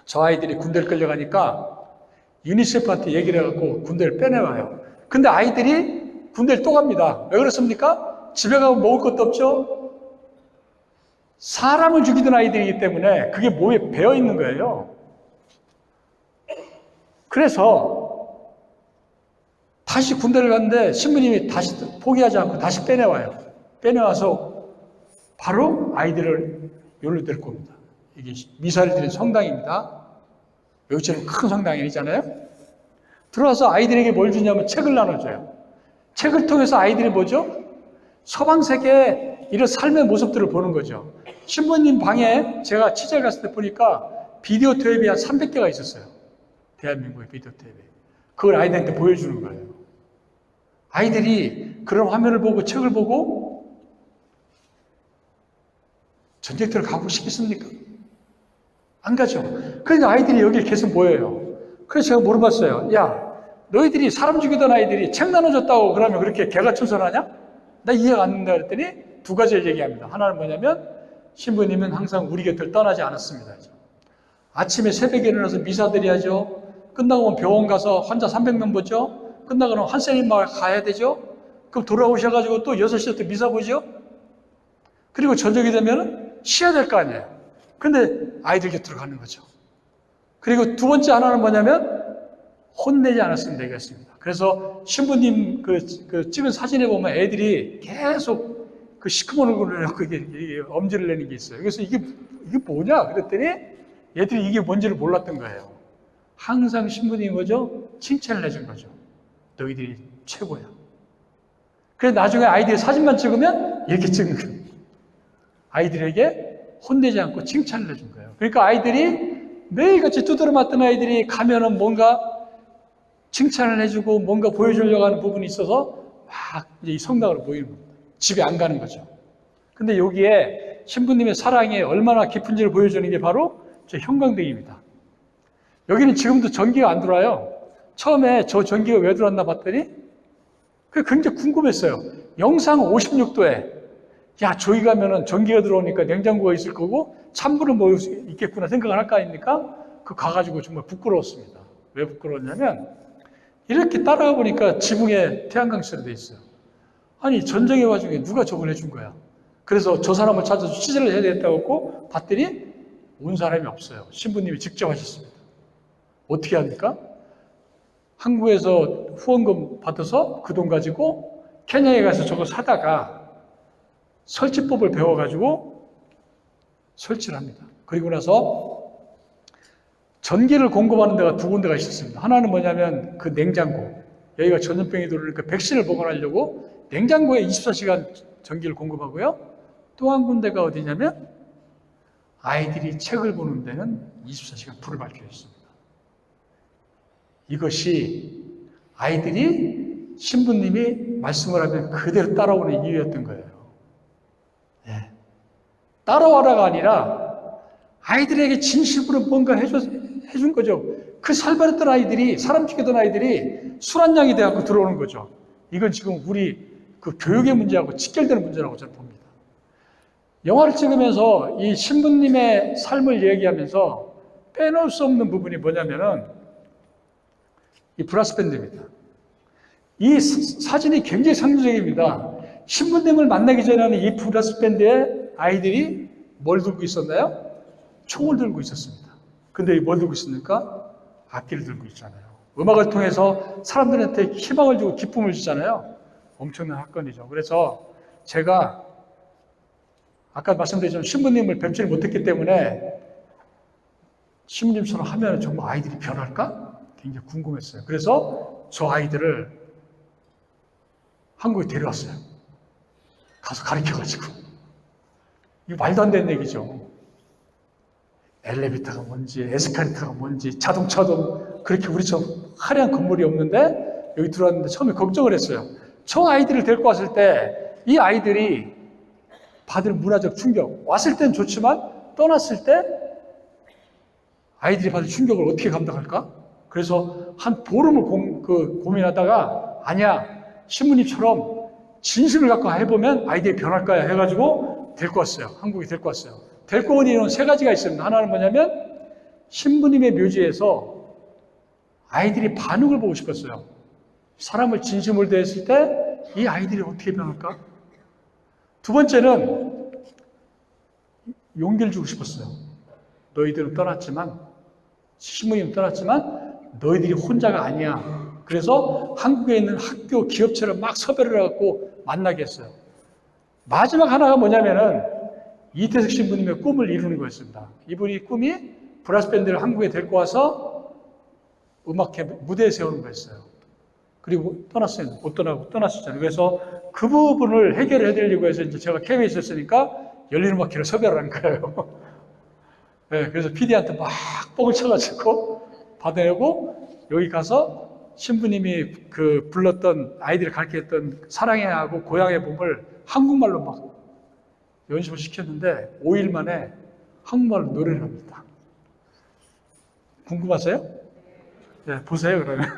저 아이들이 군대를 끌려가니까 유니세프한테 얘기를 해갖고 군대를 빼내와요. 근데 아이들이 군대를 또 갑니다. 왜 그렇습니까? 집에 가면 먹을 것도 없죠? 사람을 죽이던 아이들이기 때문에 그게 몸에 배어 있는 거예요. 그래서 다시 군대를 갔는데 신부님이 다시 포기하지 않고 다시 빼내와요. 빼내와서 바로 아이들을 여기로 데리고 옵니다. 이게 미사를 드린 성당입니다. 여기처럼 큰 성당이 아니잖아요. 들어와서 아이들에게 뭘 주냐면 책을 나눠줘요. 책을 통해서 아이들이 뭐죠? 서방 세계의 이런 삶의 모습들을 보는 거죠. 신부님 방에 제가 취재를 갔을 때 보니까 비디오 테이프가 한 300개가 있었어요. 대한민국의 비디오 테이프. 그걸 아이들한테 보여주는 거예요. 아이들이 그런 화면을 보고 책을 보고 전쟁터를 가고 싶겠습니까? 안 가죠. 그러니까 아이들이 여기 계속 모여요. 그래서 제가 물어봤어요. 야, 너희들이 사람 죽이던 아이들이 책 나눠줬다고 그러면 그렇게 개가천선하냐? 나 이해가 안 된다 그랬더니 두 가지를 얘기합니다. 하나는 뭐냐면 신부님은 항상 우리 곁을 떠나지 않았습니다. 아침에 새벽에 일어나서 미사 드려야죠. 끝나고 병원 가서 환자 300명 보죠. 끝나고 환센인마을 가야 되죠? 그럼 돌아오셔가지고 또 6시에 또 미사 보죠? 그리고 저녁이 되면 쉬어야 될 거 아니에요. 근데 아이들 곁으로 가는 거죠. 그리고 두 번째 하나는 뭐냐면 혼내지 않았으면 되겠습니다. 그래서 신부님 그 찍은 사진에 보면 애들이 계속 그 시커먼 얼굴을 해갖고 이게 엄지를 내는 게 있어요. 그래서 이게 뭐냐? 그랬더니 얘들이 이게 뭔지를 몰랐던 거예요. 항상 신부님이 뭐죠? 칭찬을 해준 거죠. 너희들이 최고야. 그래서 나중에 아이들이 사진만 찍으면 이렇게 찍은 거예요. 아이들에게 혼내지 않고 칭찬을 해준 거예요. 그러니까 아이들이 매일같이 두드려 맞던 아이들이 가면은 뭔가 칭찬을 해주고 뭔가 보여주려고 하는 부분이 있어서 막 이제 이 성당으로 모이는 겁니다. 집에 안 가는 거죠. 근데 여기에 신부님의 사랑이 얼마나 깊은지를 보여주는 게 바로 저 형광등입니다. 여기는 지금도 전기가 안 들어와요. 처음에 저 전기가 왜 들어왔나 봤더니 그게 굉장히 궁금했어요. 영상 56도에 야, 저기 가면은 전기가 들어오니까 냉장고가 있을 거고 찬물은 뭐 있겠구나 생각을 할 거 아닙니까? 그 가가지고 정말 부끄러웠습니다. 왜 부끄러웠냐면 이렇게 따라가 보니까 지붕에 태양광시설이 돼 있어요. 아니 전쟁의 와중에 누가 저걸 해준 거야? 그래서 저 사람을 찾아서 취재를 해야 되겠다고 봤더니 온 사람이 없어요. 신부님이 직접 하셨습니다. 어떻게 합니까? 한국에서 후원금 받아서 그 돈 가지고 케냐에 가서 저거 사다가 설치법을 배워가지고 설치를 합니다. 그리고 나서 전기를 공급하는 데가 두 군데가 있었습니다. 하나는 뭐냐면 그 냉장고. 여기가 전염병이 들어오니까 백신을 보관하려고 냉장고에 24시간 전기를 공급하고요. 또 한 군데가 어디냐면 아이들이 책을 보는 데는 24시간 불을 밝혀 있습니다. 이것이 아이들이 신부님이 말씀을 하면 그대로 따라오는 이유였던 거예요. 예. 따라와라가 아니라 아이들에게 진심으로 뭔가 해준 거죠. 그 살바랬던 아이들이, 사람 죽이던 아이들이 술 한 양이 돼갖고 들어오는 거죠. 이건 지금 우리 그 교육의 문제하고 직결되는 문제라고 저는 봅니다. 영화를 찍으면서 이 신부님의 삶을 얘기하면서 빼놓을 수 없는 부분이 뭐냐면은 이 브라스 밴드입니다. 이 사진이 굉장히 상징적입니다. 신부님을 만나기 전에는 이 브라스 밴드의 아이들이 뭘 들고 있었나요? 총을 들고 있었습니다. 근데 뭘 들고 있습니까? 악기를 들고 있잖아요. 음악을 통해서 사람들한테 희망을 주고 기쁨을 주잖아요. 엄청난 사건이죠. 그래서 제가 아까 말씀드렸지만 신부님을 뵙지를 못했기 때문에 신부님처럼 하면 정말 아이들이 변할까? 굉장히 궁금했어요. 그래서 저 아이들을 한국에 데려왔어요. 가서 가르쳐가지고. 이거 말도 안 되는 얘기죠. 엘리베이터가 뭔지, 에스컬레이터가 뭔지, 자동차도 그렇게 우리처럼 화려한 건물이 없는데 여기 들어왔는데 처음에 걱정을 했어요. 저 아이들을 데리고 왔을 때 이 아이들이 받을 문화적 충격, 왔을 땐 좋지만 떠났을 때 아이들이 받을 충격을 어떻게 감당할까? 그래서 한 보름을 고민하다가 아니야, 신부님처럼 진심을 갖고 해보면 아이들이 변할 거야 해가지고 데리고 왔어요. 한국에 데리고 왔어요. 데리고 온 이유는 세 가지가 있습니다. 하나는 뭐냐면 신부님의 묘지에서 아이들이 반응을 보고 싶었어요. 사람을 진심으로 대했을 때 이 아이들이 어떻게 변할까? 두 번째는 용기를 주고 싶었어요. 너희들은 떠났지만, 신부님은 떠났지만 너희들이 혼자가 아니야. 그래서 한국에 있는 학교, 기업체를 막 섭외를 해갖고 만나게 했어요. 마지막 하나가 뭐냐면은 이태석 신부님의 꿈을 이루는 거였습니다. 이분이 꿈이 브라스 밴드를 한국에 데리고 와서 음악회 무대에 세우는 거였어요. 그리고 떠났어요. 못 떠나고 떠났었잖아요. 그래서 그 부분을 해결해 드리려고 해서 이제 제가 KBS에 있었으니까 열린음악회를 섭외를 한 거예요. 네, 그래서 PD한테 막 뻥을 쳐가지고 받아내고 여기 가서 신부님이 그 불렀던 아이들을 가르쳤던 사랑해 하고 고향의 봄을 한국말로 막 연습을 시켰는데 5일 만에 한국말로 노래를 합니다. 궁금하세요? 네, 보세요 그러면.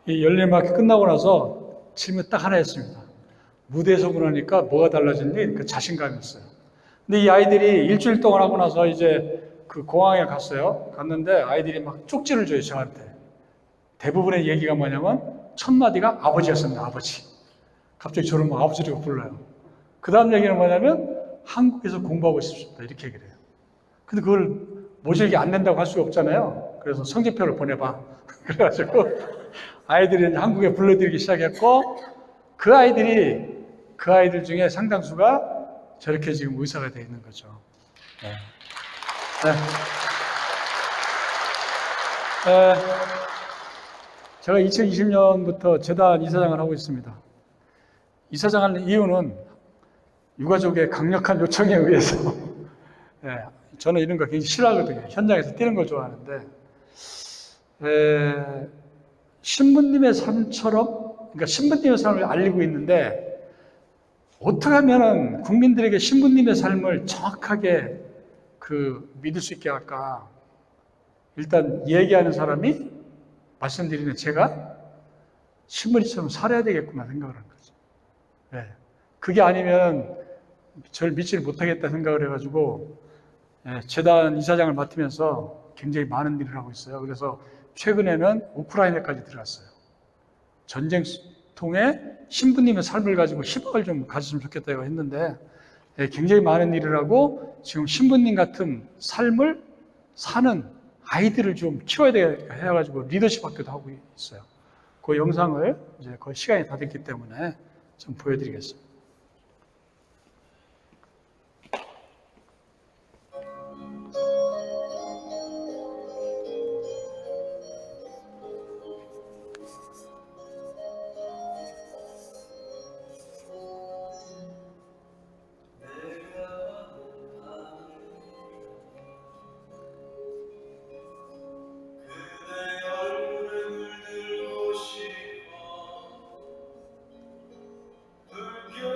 이 열린음악회 끝나고 나서 질문 딱 하나 했습니다. 무대에서 오고 나니까 뭐가 달라졌니? 그 자신감이 있어요. 근데 이 아이들이 일주일 동안 하고 나서 이제 그 공항에 갔어요. 갔는데 아이들이 막 쪽지를 줘요, 저한테. 대부분의 얘기가 뭐냐면 첫 마디가 아버지였습니다, 아버지. 갑자기 저를 막 아버지라고 불러요. 그 다음 얘기는 뭐냐면 한국에서 공부하고 싶습니다, 이렇게 얘기를 해요. 근데 그걸 모질게 안 낸다고 할 수가 없잖아요. 그래서 성적표를 보내봐. 그래가지고 아이들이 한국에 불러들이기 시작했고, 그 아이들 중에 상당수가 저렇게 지금 의사가 되어 있는 거죠. 네. 제가 2020년부터 재단 이사장을 하고 있습니다. 이사장 하는 이유는 유가족의 강력한 요청에 의해서 저는 이런 거 굉장히 싫어하거든요. 현장에서 뛰는 걸 좋아하는데 신부님의 삶처럼, 그러니까 신부님의 삶을 알리고 있는데 어떻게 하면 국민들에게 신부님의 삶을 정확하게 믿을 수 있게 할까? 일단 얘기하는 사람이, 말씀드리는 제가 신부님처럼 살아야 되겠구나 생각을 한 거죠. 네. 그게 아니면 저를 믿지를 못하겠다 생각을 해가지고 재단 이사장을 맡으면서 굉장히 많은 일을 하고 있어요. 그래서 최근에는 우크라이나까지 들어갔어요. 전쟁통에 신부님의 삶을 가지고 희망을 좀 가졌으면 좋겠다고 했는데 굉장히 많은 일을 하고 지금 신부님 같은 삶을 사는 아이들을 좀 키워야 돼 해가지고 리더십 학교도 하고 있어요. 그 영상을 이제 거의 시간이 다 됐기 때문에 좀 보여드리겠습니다. 불교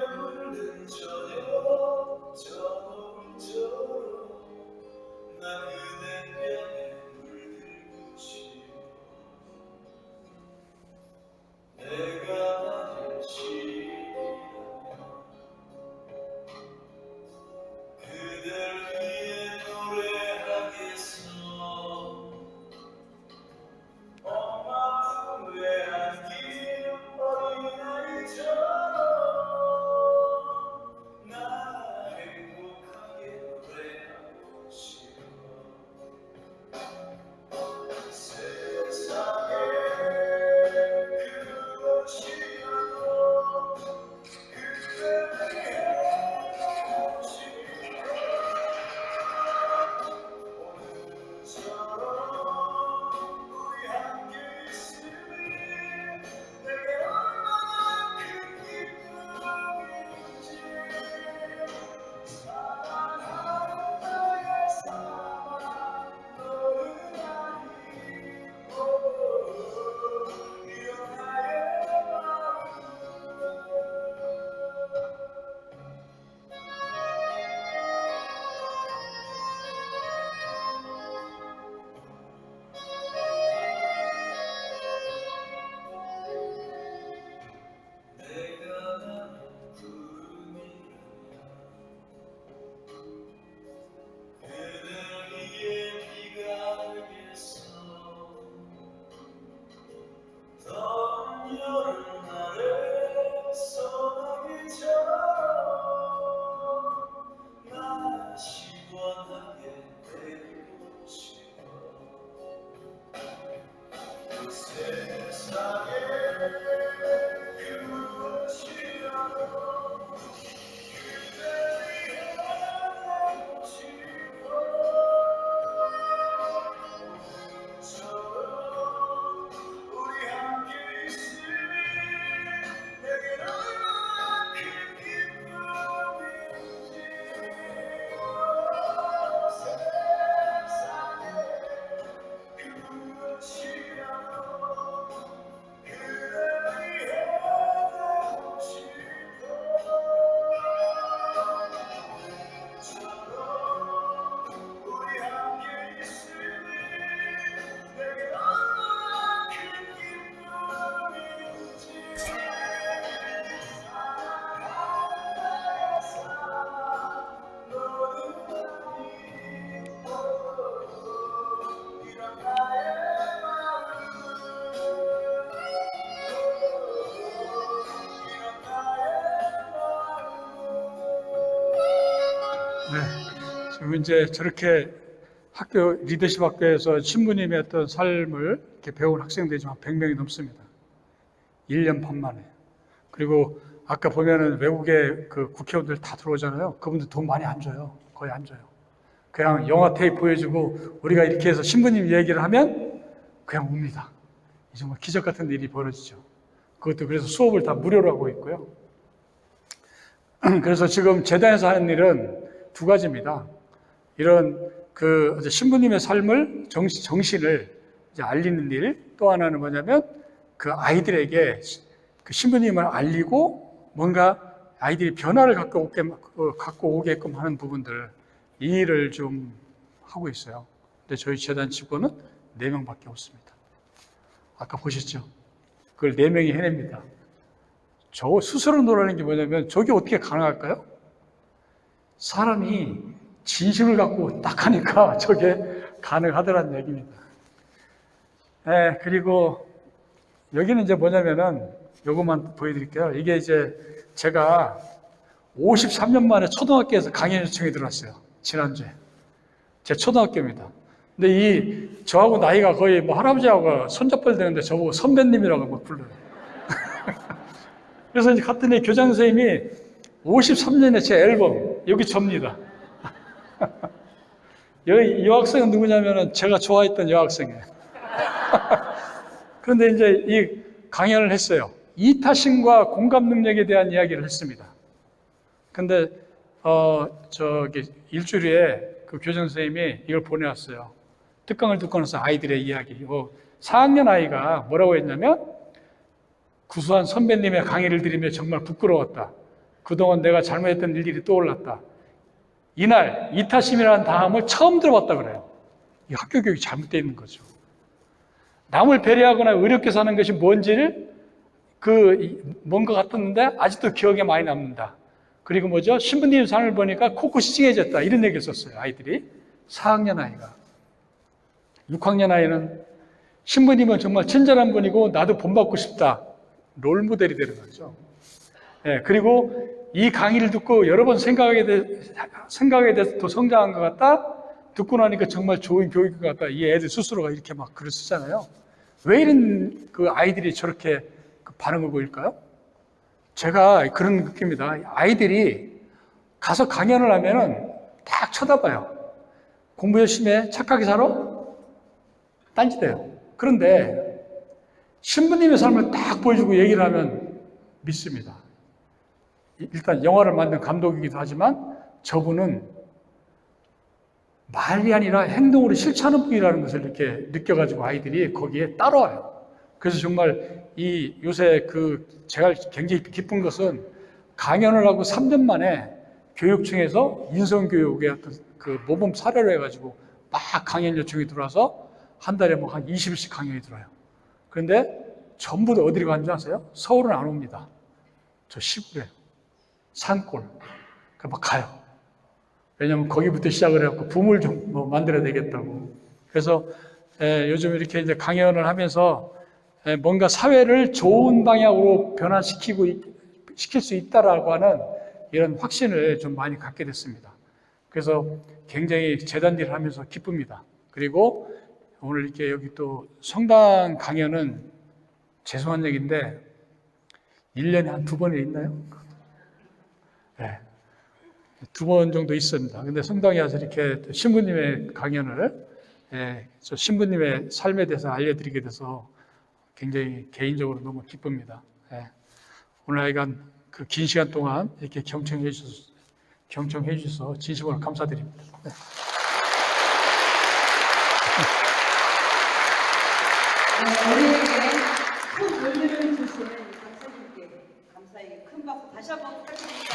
네. 지금 이제 저렇게 학교, 리더십 학교에서 신부님의 어떤 삶을 이렇게 배운 학생들이 좀 한 100명이 넘습니다. 1년 반 만에. 그리고 아까 보면은 외국의 그 국회의원들 다 들어오잖아요. 그분들 돈 많이 안 줘요. 거의 안 줘요. 그냥 영화 테이프 보여주고 우리가 이렇게 해서 신부님 얘기를 하면 그냥 옵니다. 이 정말 기적 같은 일이 벌어지죠. 그것도 그래서 수업을 다 무료로 하고 있고요. 그래서 지금 재단에서 하는 일은 두 가지입니다. 이런 그 신부님의 삶을 정신을 이제 알리는 일, 또 하나는 뭐냐면 그 아이들에게 그 신부님을 알리고 뭔가 아이들이 변화를 갖고 오게끔 하는 부분들, 이 일을 좀 하고 있어요. 근데 저희 재단 직원은 4명밖에 없습니다. 아까 보셨죠? 그걸 4명이 해냅니다. 저 스스로 놀라는 게 뭐냐면 저게 어떻게 가능할까요? 사람이 진심을 갖고 딱 하니까 저게 가능하더라는 얘기입니다. 네, 그리고 여기는 이제 뭐냐면은 요것만 보여드릴게요. 이게 이제 제가 53년 만에 초등학교에서 강연 요청이 들어왔어요. 지난주에. 제 초등학교입니다. 근데 저하고 나이가 거의 뭐 할아버지하고 손잡벌 되는데 저보고 선배님이라고 막 불러요. 그래서 이제 갔더니 교장 선생님이 53년에 제 앨범, 여기 접니다. 이 여학생은 누구냐면은 제가 좋아했던 여학생이에요. 그런데 이제 이 강연을 했어요. 이타심과 공감 능력에 대한 이야기를 했습니다. 근데, 일주일에 그 교장 선생님이 이걸 보내왔어요. 특강을 듣고 나서 아이들의 이야기. 4학년 아이가 뭐라고 했냐면, 구수한 선배님의 강의를 들으며 정말 부끄러웠다. 그동안 내가 잘못했던 일들이 떠올랐다. 이날 이타심이라는 단어를 처음 들어봤다 그래요. 이 학교 교육이 잘못되어 있는 거죠. 남을 배려하거나 의롭게 사는 것이 뭔지를 뭔가 같았는데 아직도 기억에 많이 남는다. 그리고 뭐죠? 신부님 삶을 보니까 코끝이 찡해졌다. 이런 얘기를 썼어요. 아이들이. 4학년 아이가. 6학년 아이는 신부님은 정말 친절한 분이고 나도 본받고 싶다. 롤모델이 되는 거죠. 네, 그리고 이 강의를 듣고 여러 번 생각에 대해서 더 성장한 것 같다. 듣고 나니까 정말 좋은 교육인 것 같다. 이 애들 스스로가 이렇게 막 글을 쓰잖아요. 왜 이런 그 아이들이 저렇게 그 반응을 보일까요? 제가 그런 느낌입니다. 아이들이 가서 강연을 하면은 딱 쳐다봐요. 공부 열심히 해? 착하게 살아? 딴짓해요. 그런데 신부님의 삶을 딱 보여주고 얘기를 하면 믿습니다. 일단 영화를 만든 감독이기도 하지만 저분은 말이 아니라 행동으로 실천하는 분이라는 것을 이렇게 느껴가지고 아이들이 거기에 따라와요. 그래서 정말 요새 제가 굉장히 기쁜 것은 강연을 하고 3년 만에 교육청에서 인성교육의 어떤 그 모범 사례로 해가지고 막 강연 요청이 들어와서 한 달에 뭐 한 20일씩 강연이 들어와요. 그런데 전부 다 어디로 가는지 아세요? 서울은 안 옵니다. 저 시골에 산골. 그러니까 막 가요. 왜냐면 거기부터 시작을 해갖고 붐을 좀 뭐 만들어야 되겠다고. 그래서 요즘 이렇게 이제 강연을 하면서 뭔가 사회를 좋은 방향으로 시킬 수 있다라고 하는 이런 확신을 좀 많이 갖게 됐습니다. 그래서 굉장히 재단 일을 하면서 기쁩니다. 그리고 오늘 이렇게 여기 또 성당 강연은 죄송한 얘기인데 1년에 한 2번이 있나요? 네. 2번 정도 있습니다. 근데 성당에 와서 이렇게 신부님의 강연을 저 신부님의 삶에 대해서 알려드리게 돼서 굉장히 개인적으로 너무 기쁩니다. 오늘 하여간 그 긴 시간 동안 이렇게 경청해 주셔서 진심으로 감사드립니다. 네. 우리에게 큰 의미를 주시는 강사님께 감사의 큰 박수 다시 한번 부탁드립니다.